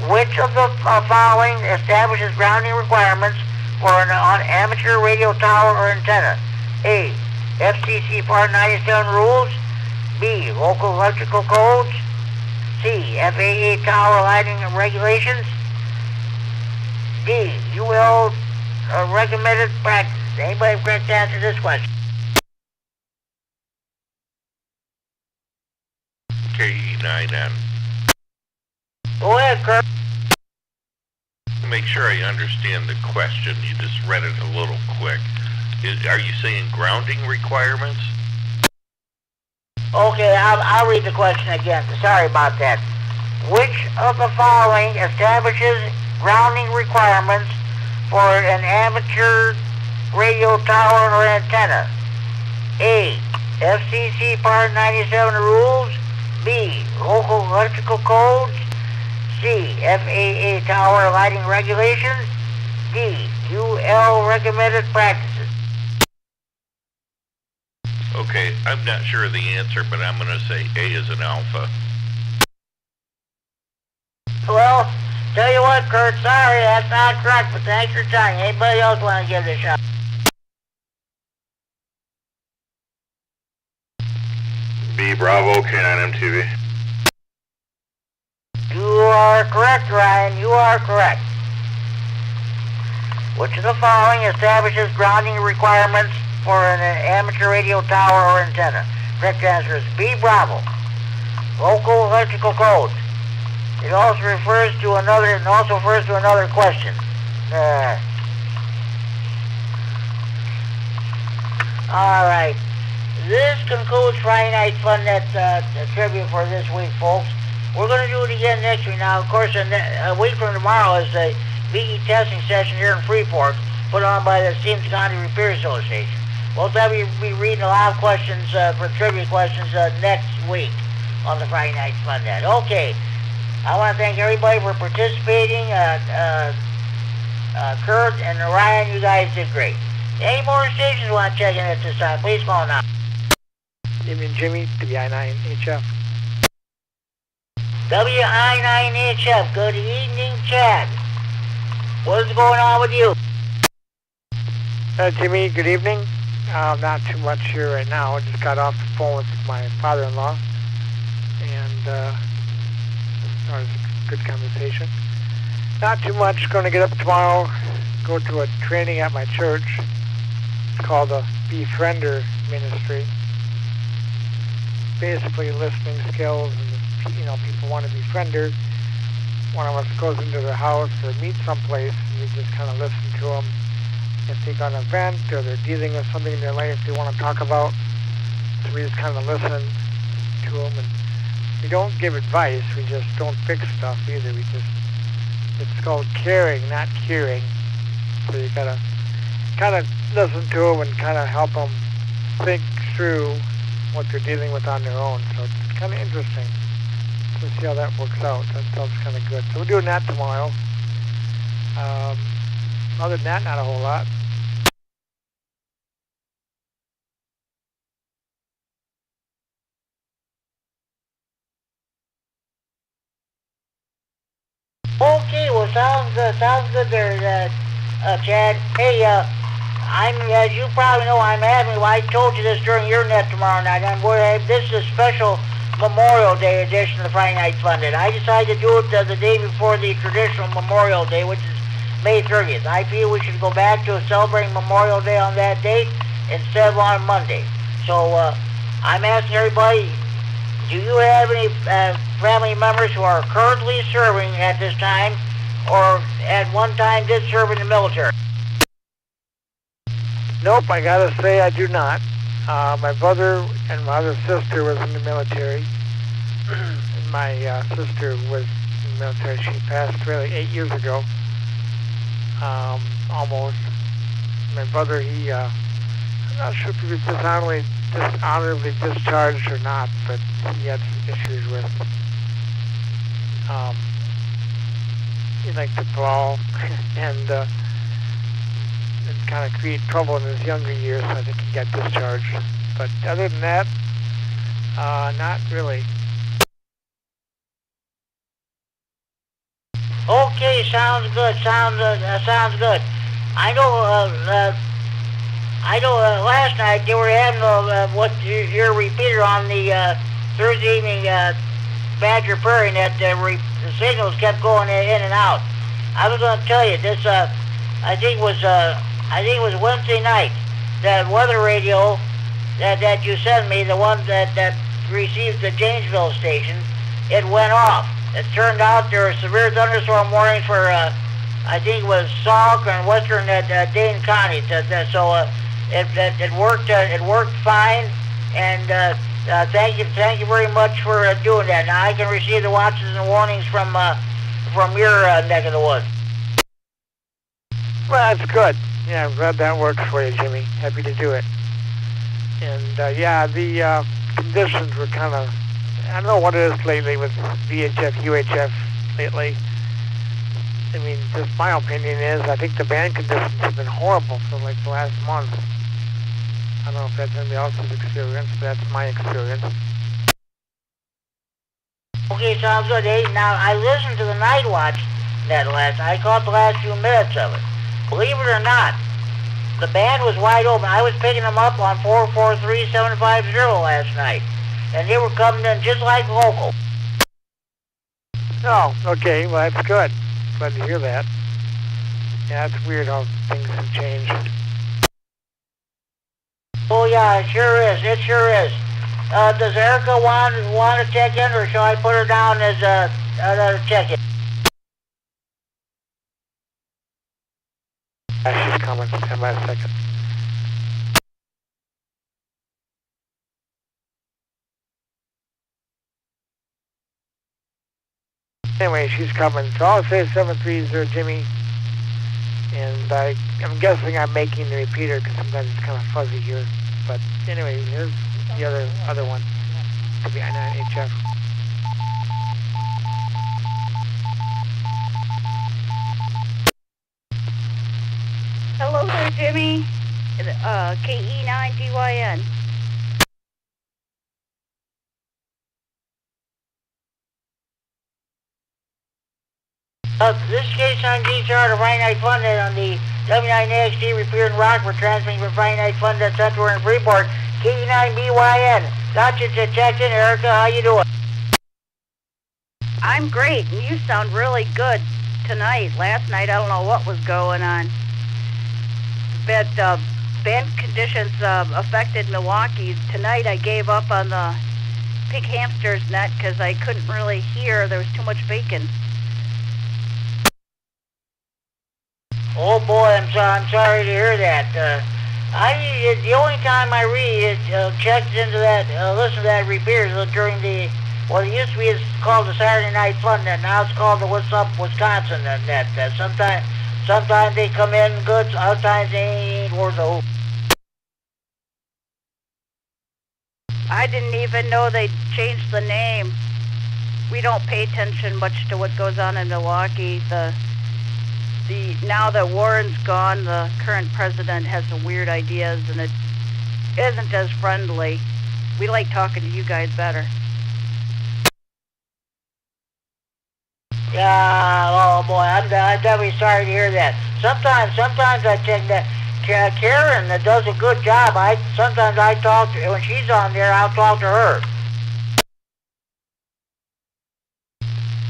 Which of the following establishes grounding requirements for an amateur radio tower or antenna? A. FCC Part 97 rules. B. Local electrical codes. C. FAA tower lighting regulations. D. UL recommended practices. Anybody have correct answer to this question? KE9N. Go ahead, Kurt. To make sure I understand the question, you just read it a little quick. Are you saying grounding requirements? Okay, I'll read the question again. Sorry about that. Which of the following establishes grounding requirements for an amateur radio tower or antenna? A. FCC Part 97 rules. B. Local electrical codes. C. FAA tower lighting regulations. D. UL recommended practices. Okay, I'm not sure of the answer, but I'm going to say A is an alpha. Well, tell you what, Kurt, sorry, that's not correct, but thanks for trying. Anybody else want to give it a shot? B Bravo, K9 MTV. You are correct, Ryan. You are correct. Which of the following establishes grounding requirements for an amateur radio tower or antenna? Correct answer is B Bravo. Local electrical code. It also refers to another question. All right. This concludes Friday Night Fun Net trivia for this week, folks. We're going to do it again next week. Now, of course, a week from tomorrow is the VE testing session here in Freeport, put on by the Steams County Repair Association. We'll probably be reading a lot of questions for trivia questions next week on the Friday Night Fun Net. Okay. I want to thank everybody for participating. Kurt and Ryan, you guys did great. Any more stations want to check in at this time? Please call now. Jimmy, WI9HF. WI9HF, good evening, Chad. What is going on with you? Jimmy, good evening. Not too much here right now. I just got off the phone with my father-in-law, and it was a good conversation. Not too much. Going to get up tomorrow, go to a training at my church. It's called the Befriender Ministry. Basically, listening skills, and people want to befriend her. One of us goes into their house or meet someplace, and we just kind of listen to them. If they got an event or they're dealing with something in their life they want to talk about, so we just kind of listen to them. And we don't give advice. We just don't fix stuff either. It's called caring, not curing. So you gotta kind of listen to them and kind of help them think through what they're dealing with on their own. So it's kind of interesting. We'll see how that works out. That sounds kind of good. So we're doing that tomorrow. Other than that, not a whole lot. Okay, well, sounds good there, Chad. Hey, as you probably know, I told you this during your net tomorrow night, this is a special Memorial Day edition of the Friday Night Fun Net. I decided to do it the day before the traditional Memorial Day, which is May 30th. I feel we should go back to celebrating Memorial Day on that date instead of on Monday. So I'm asking everybody, do you have any family members who are currently serving at this time or at one time did serve in the military? Nope, I gotta say I do not. My brother and my other sister was in the military. And my sister was in the military. She passed really 8 years ago. Almost. My brother, I'm not sure if he was dishonorably discharged or not, but he had some issues with, he liked to brawl and kind of create trouble in his younger years, so I think he got discharged. But other than that, not really. Okay, sounds good. Sounds good. I know. Last night they were having what you're repeated on the Thursday evening Badger Prairie net. The signals kept going in and out. I was going to tell you this. I think it was Wednesday night. That weather radio that you sent me, the one that receives the Janesville station, it went off. It turned out there were severe thunderstorm warnings for, I think it was Sauk and western Dane County. So it worked fine, and thank you very much for doing that. Now I can receive the watches and warnings from your neck of the woods. Well, that's good. Yeah, I'm glad that works for you, Jimmy. Happy to do it. And the conditions were kind of, I don't know what it is lately with VHF, UHF lately. I mean, just my opinion is, I think the band conditions have been horrible for like the last month. I don't know if that's anybody else's experience, but that's my experience. Okay, sounds good. Hey, now I listened to the Night Watch that last. I caught the last few minutes of it. Believe it or not, the band was wide open. I was picking them up on 443750 last night, and they were coming in just like local. Oh, okay. Well, that's good. Glad to hear that. Yeah, it's weird how things have changed. Oh yeah, it sure is. It sure is. Does Erica want to check in, or shall I put her down as another check-in? She's coming. Stand by a second. Anyway, she's coming. So I'll say 730 Jimmy. And I'm guessing I'm making the repeater because sometimes it's kind of fuzzy here. But anyway, here's the other one. Could be I9HF. Hello there, Jimmy. KE9GYN. This case on D-Chart of Friday Night Fun on the W9AXD Repair and Rock. We're transmitting from Friday Night Fun at Center in Freeport. KE9BYN. Got you checked in, Erica. How you doing? I'm great, and you sound really good tonight. Last night, I don't know what was going on. But bad conditions affected Milwaukee. Tonight, I gave up on the Pink Hamsters net because I couldn't really hear. There was too much bacon. Oh boy, I'm sorry to hear that. The only time I really checked into that, listened to that repairs during the, well, it used to be it's called the Saturday Night Fun net. Now it's called the What's Up Wisconsin net. Sometimes they come in good, other times they ain't worth a hoop. I didn't even know they changed the name. We don't pay attention much to what goes on in Milwaukee. Now that Warren's gone, the current president has some weird ideas, and it isn't as friendly. We like talking to you guys better. Yeah, oh boy, I'm definitely sorry to hear that. Sometimes I think that Karen does a good job. Sometimes I talk to, when she's on there, I'll talk to her.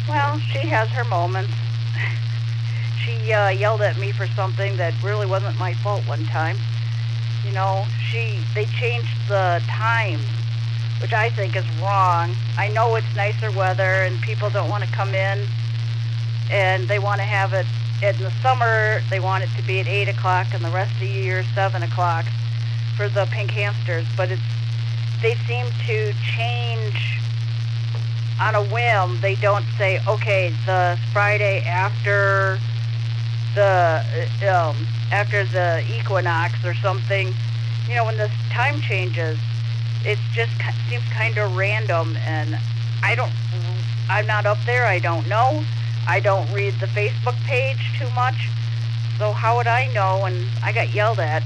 Well, she has her moments. She yelled at me for something that really wasn't my fault one time. You know, they changed the time, which I think is wrong. I know it's nicer weather and people don't want to come in, and they want to have it in the summer. They want it to be at 8 o'clock, and the rest of the year 7 o'clock for the Pink Hamsters. But they seem to change on a whim. They don't say, okay, the Friday after the equinox or something. You know, when the time changes, it just seems kind of random, and I'm not up there. I don't know. I don't read the Facebook page too much, so how would I know? And I got yelled at,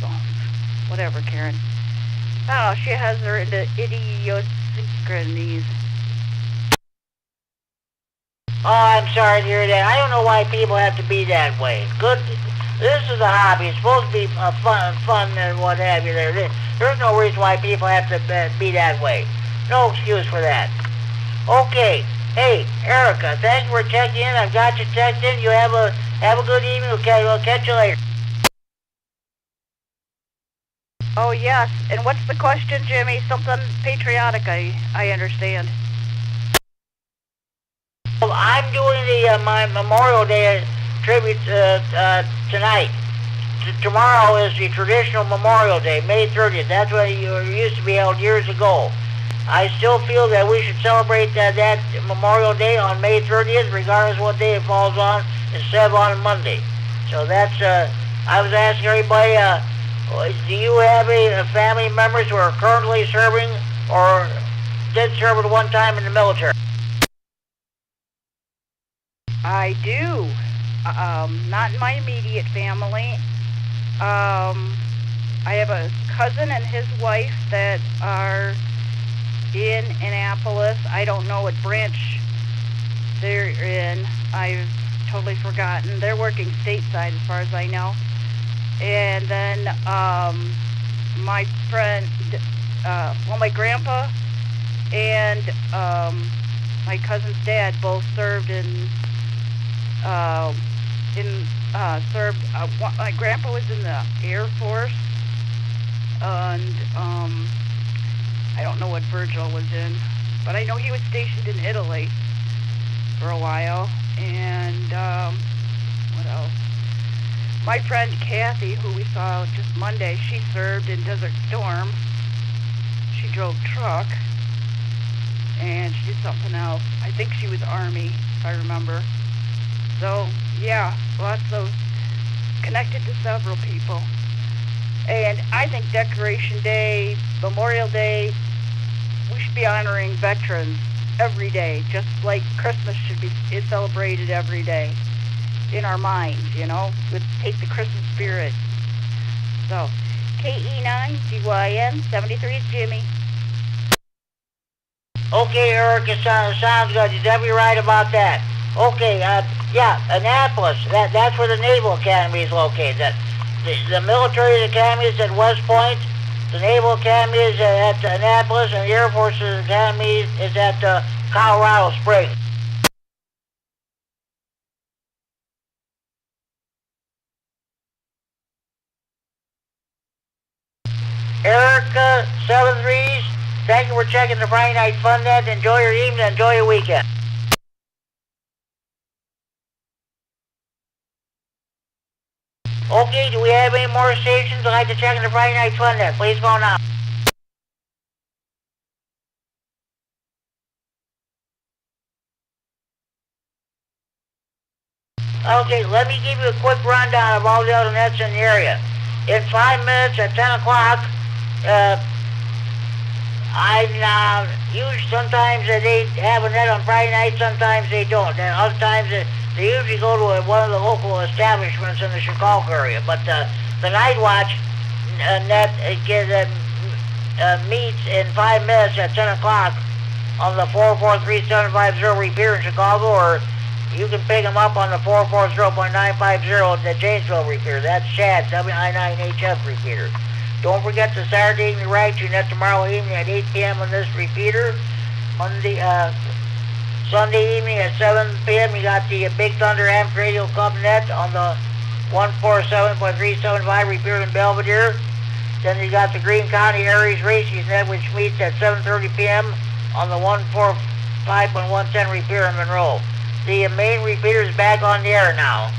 so whatever, Karen. I don't know, she has her idiosyncrasies. Oh, I'm sorry to hear that. I don't know why people have to be that way. Good. This is a hobby. It's supposed to be fun and what have you. There's no reason why people have to be that way. No excuse for that. Okay. Hey, Erica, thanks for checking in. I've got you checked in. You have a good evening. Okay, we'll catch you later. Oh, yes. And what's the question, Jimmy? Something patriotic, I understand. Well, I'm doing my Memorial Day tribute tonight. Tomorrow is the traditional Memorial Day, May 30th. That's what it used to be held years ago. I still feel that we should celebrate that Memorial Day on May 30th, regardless of what day it falls on, instead of on Monday. So that's, I was asking everybody, do you have any family members who are currently serving or did serve at one time in the military? I do. Not in my immediate family. I have a cousin and his wife that are in Annapolis. I don't know what branch they're in. I've totally forgotten. They're working stateside as far as I know. And then my friend, my grandpa and my cousin's dad both served my grandpa was in the Air Force, and I don't know what Virgil was in, but I know he was stationed in Italy for a while. And what else? My friend Kathy, who we saw just Monday, she served in Desert Storm. She drove truck, and she did something else. I think she was Army, if I remember. So, yeah, lots of connected to several people. And I think Decoration Day, Memorial Day, we should be honoring veterans every day, just like Christmas is celebrated every day in our minds, take the Christmas spirit. So, KE9, 73 is Jimmy. Okay, Eric, it sounds good. You're definitely right about that. Okay, yeah, Annapolis. That's where the Naval Academy is located. The military academy is at West Point. The Naval Academy is at Annapolis, and the Air Force Academy is at Colorado Springs. Erica, 73s, thank you for checking the Friday Night Fun Net. Enjoy your evening, enjoy your weekend. Okay, do we have any more stations that like to check in the Friday Night Fun Net? Please go now. Okay, let me give you a quick rundown of all the other nets in the area. In 5 minutes at 10 o'clock, sometimes they have a net on Friday night, sometimes they don't. And other times they usually go to one of the local establishments in the Chicago area. But the Night Watch net meets in 5 minutes at 10 o'clock on the 443-750 repeater in Chicago, or you can pick them up on the 440.950 the Janesville repeater. That's Chad, WI9HF repeater. Don't forget the Saturday evening ride net tomorrow evening at 8 p.m. on this repeater. Sunday evening at 7 p.m. you got the Big Thunder Amp Radio Club net on the 147.375 repeater in Belvedere. Then you got the Greene County Aries Racing net, which meets at 7:30 p.m. on the 145.110 repeater in Monroe. The main repeater is back on the air now.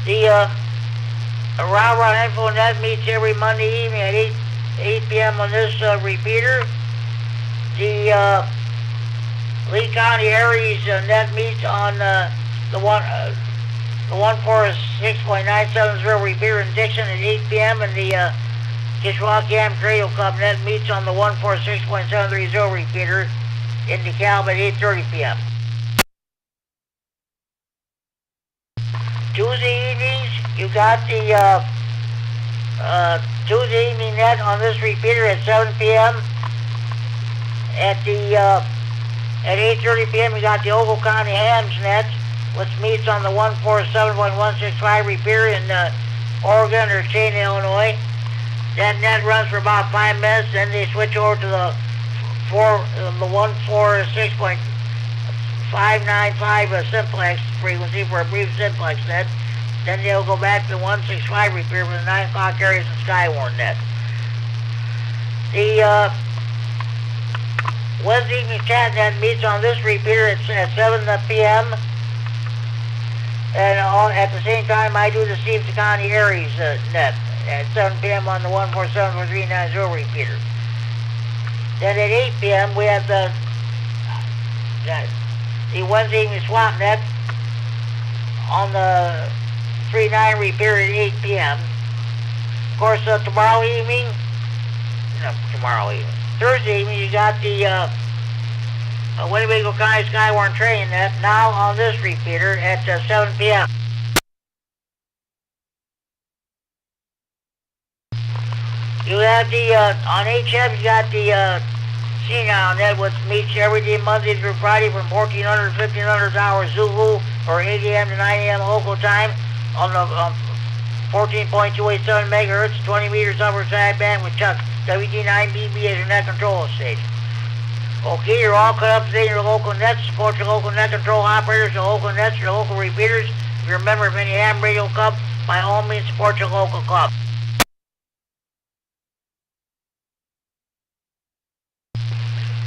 The Rah Info Net meets every Monday evening at 8 p.m. on this repeater. The Lee County Aries net meets on the 146.970 repeater in Dixon at 8 p.m. and the Kishwaukee Amp Radio Club net meets on the 146.730 repeater in DeKalb at 8:30 p.m. Tuesday evenings, you got the Tuesday evening net on this repeater at 7 p.m. At 8:30 p.m. you got the Ogle County Hams net, which meets on the 147.165 repeater in Oregon or Chain, Illinois. That net runs for about 5 minutes, then they switch over to the 146.595 simplex frequency for a brief simplex net. Then they'll go back to the 165 repeater for the 9 o'clock areas and Skywarn net. The Wednesday evening chat net meets on this repeater at 7 p.m. And at the same time I do the Stevens County Aries net at 7 p.m. on the 147.390 repeater. Then at 8 p.m. we have the Wednesday evening swap net on the 39 repeater at 8 p.m. Of course, Thursday evening you got the Winnebago County Skywarn Training Net, now on this repeater at 7 p.m. You have the, on HF, you got the CNOW net, which meets every day, Monday through Friday from 1400 to 1500 hours Zulu, or 8 a.m. to 9 a.m. local time, on the 14.287 megahertz, 20 meters upper sideband with Chuck WD9BB as your net control station. Okay, you're all caught up to date in your local nets. Support your local net control operators, your local nets, your local repeaters. If you're a member of any ham radio club, by all means support your local club.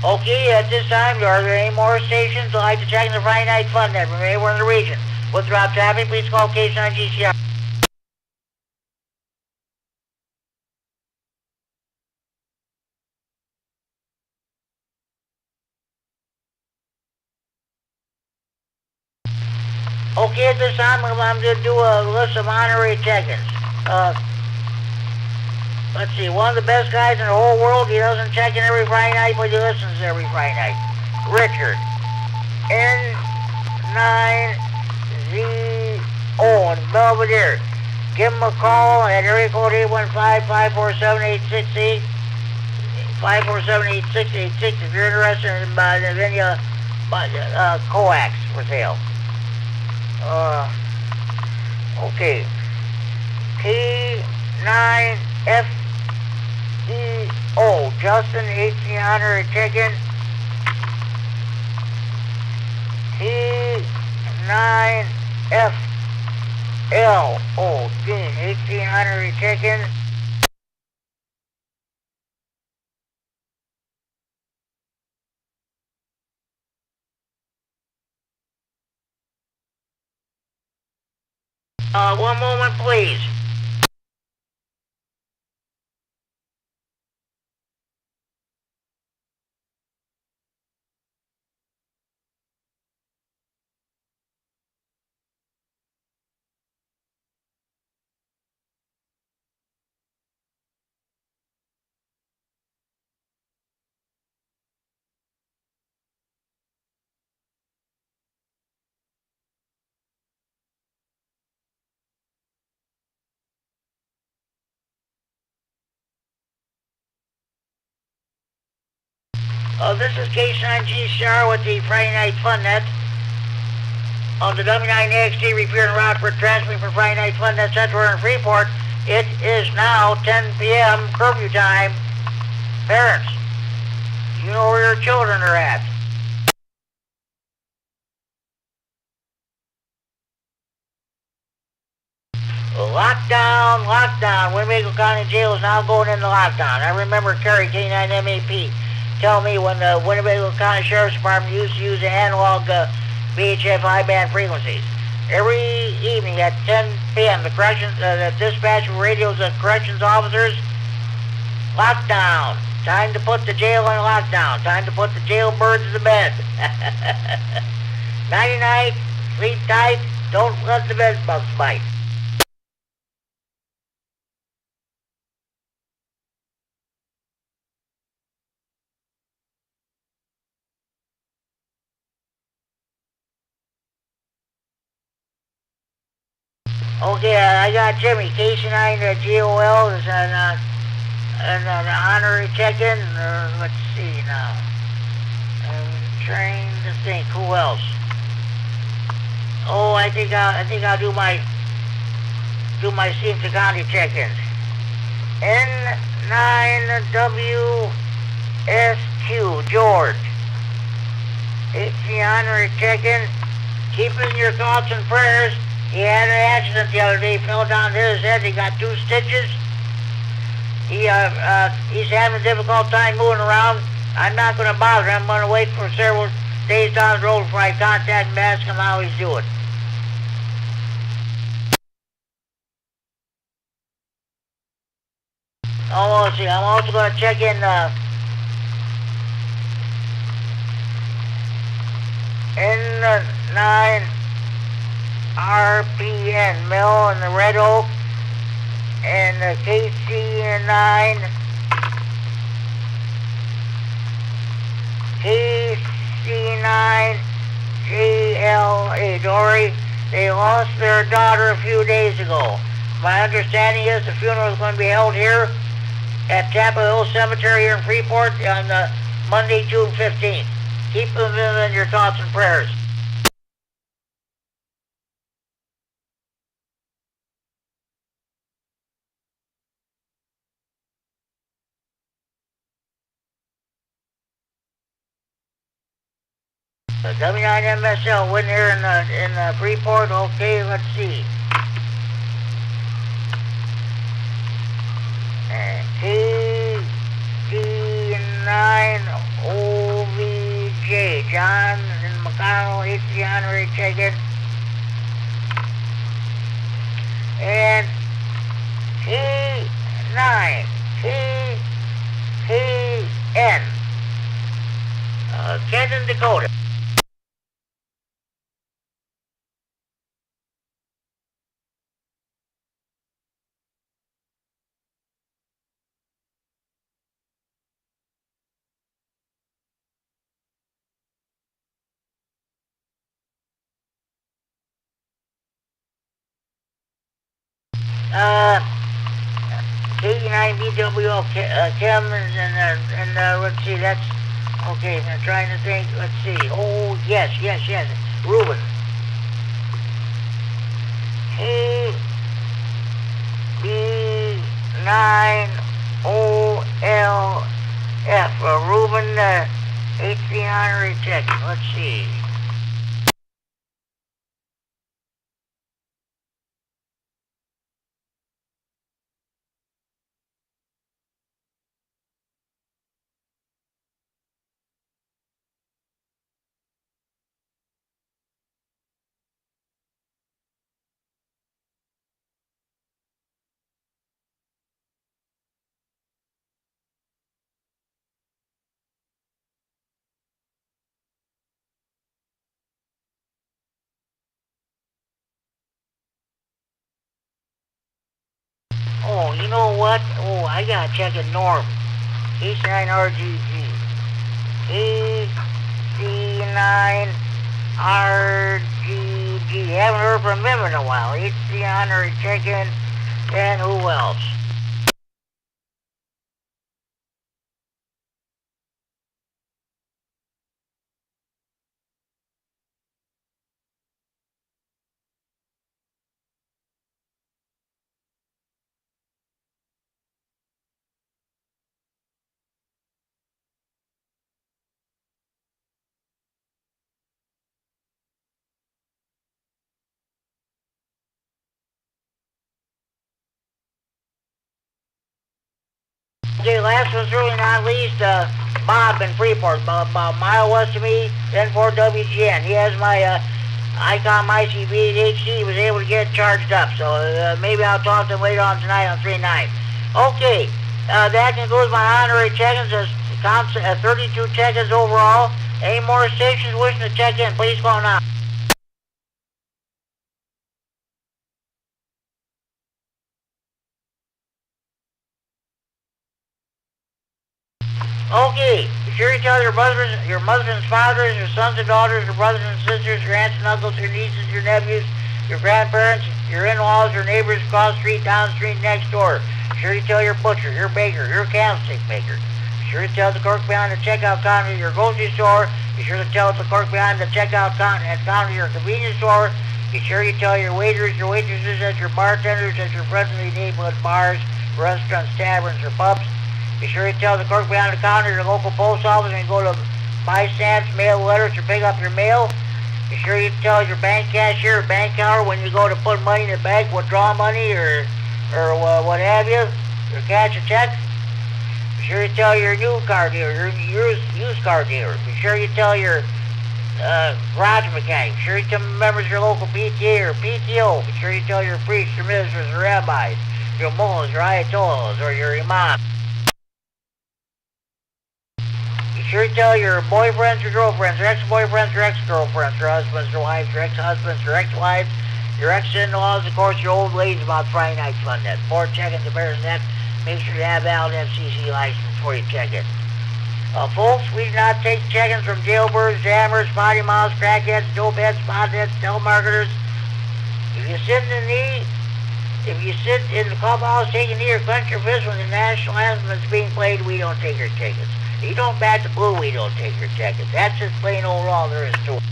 Okay, at this time, are there any more stations that like to check in the Friday Night Fun Net from anywhere in the region? With drop traffic, please call K9 GCR. Okay, at this time, I'm going to do a list of honorary check-ins. Let's see, one of the best guys in the whole world, he doesn't check in every Friday night, but he listens every Friday night. Richard. N9ZO in Belvedere. Give him a call at area code 815-547-8688. 547-8686 if you're interested in the Vinya coax for sale. Okay. K9FEO. Justin, 1800 check-in. K9FLO. Dean, 1800 check-in. One moment, please. This is K9G Star with the Friday Night Fun Net. On the W9XT repeater in Rockford, transmitting for Friday Night Fun Net Central in Freeport. It is now 10 p.m. curfew time. Parents, you know where your children are at. Lockdown, lockdown. Winnebago County Jail is now going into lockdown. I remember Kerry K9MAP tell me when the Winnebago County Sheriff's Department used to use the analog VHF high-band frequencies. Every evening at 10 p.m., the dispatch radios the corrections officers, lockdown. Time to put the jail in lockdown. Time to put the jailbirds to bed. Nighty-night, sleep tight, don't let the bed bugs bite. Okay, I got Jimmy. K9 GOL is an honorary check-in. Let's see now. I'm trying to think. Who else? Oh, I think I'll do my Stevenson County check-ins. N9WSQ George. 18 honorary check-in. Keep in your thoughts and prayers. He had an accident the other day, fell down to his head, he got 2 stitches. He's having a difficult time moving around. I'm not going to bother him. I'm going to wait for several days down the road before I contact him and ask him how he's doing. Oh, let's see, I'm also going to check in N9 RPN Mill in the Red Oak, and the KC9 HD9GLA. Dory, they lost their daughter a few days ago. My understanding is the funeral is going to be held here at Chapel Hill Cemetery here in Freeport on Monday, June 15th. Keep them in your thoughts and prayers. The W9MSL win here in Freeport. Okay, let's see. TD9OVJ, John and McConnell, HD honorary ticket. And T9TTN, Kenton, Dakota. K9BWO, Kim, and let's see, that's, okay, I'm trying to think, let's see, oh, yes, Ruben. KB9OLF, Ruben, HD honorary ticket, let's see. Oh, you know what? Oh, I gotta check it, Norm. H9RGG. HC9RGG. Haven't heard from him in a while. HC honorary check-in. And who else? Okay, last but certainly not least, Bob in Freeport, about a mile west of me, 104WGN. He has my ICOM ICB HD. He was able to get it charged up, so maybe I'll talk to him later on tonight on 3-9. Okay, that concludes my honorary check-ins. There's 32 check-ins overall. Any more stations wishing to check in, please call now. Okay, be sure you tell your mothers and fathers, your sons and daughters, your brothers and sisters, your aunts and uncles, your nieces, your nephews, your grandparents, your in-laws, your neighbors across the street, down the street, next door. Be sure you tell your butcher, your baker, your candlestick maker. Be sure you tell the clerk behind the checkout counter of your grocery store. Be sure to tell the clerk behind the checkout counter of your convenience store. Be sure you tell your waiters, your waitresses, and your bartenders at your friendly neighborhood bars, restaurants, taverns, or pubs. Be sure you tell the clerk behind the counter, your local post office, when you go to buy stamps, mail letters, or pick up your mail. Be sure you tell your bank cashier or bank counter when you go to put money in the bank, withdraw money, or what have you, or cash a check. Be sure you tell your new car dealer, your used car dealer. Be sure you tell your garage mechanic. Be sure you tell members of your local PTA or PTO. Be sure you tell your priests, your ministers, or rabbis, your mullahs, your ayatollahs, or your imams. Be sure you tell your boyfriends or girlfriends, or ex-boyfriends or ex-girlfriends, or husbands or wives, or ex-husbands or ex-wives, your ex-in-laws, of course, your old ladies about Friday night fun. Before checking the bears net, make sure you have valid FCC license before you check it. Folks, we do not take check-ins from jailbirds, jammers, potty mouths, crackheads, dopeheads, potheads, telemarketers. If you sit in the clubhouse taking a knee or clench your fist when the national anthem is being played, we don't take your tickets. If you don't bat the blue, we don't take your tickets. That's just plain old all there is to it.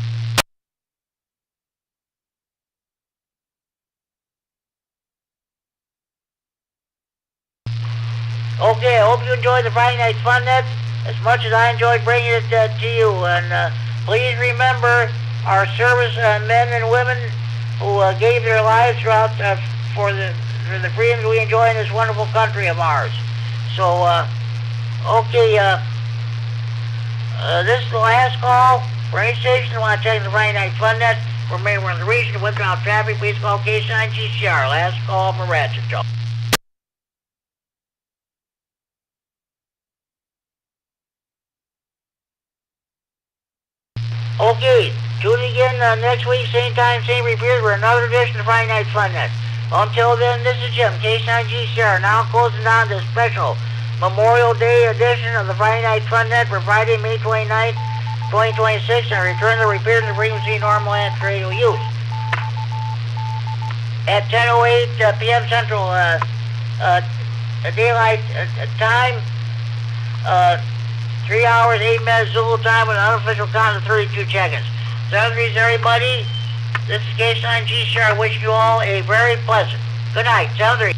Okay, I hope you enjoyed the Friday Night Fun Net as much as I enjoyed bringing it to you. And please remember our service men and women who gave their lives throughout for the freedoms we enjoy in this wonderful country of ours. So, okay, this is the last call for any station that want to check the Friday Night Fun Net. For me, we're in the region of withdrawal traffic. Please call K9GCR. Last call for Ratchet Talk. Okay, tune in again next week, same time, same repeat, for another edition of Friday Night Fun Net. Until then, this is Jim, K9GCR, now closing down this special Memorial Day edition of the Friday Night Fun Net for Friday, May 29th, 2026, and return the repeat and the frequency normal and radio use. At 10:08 p.m. Central Daylight Time, 3 hours, 8 minutes Zulu time with an unofficial count of 32 check-ins. Saturdays, everybody. This is K9GCR. Wishing you all a very pleasant good night. Saturday.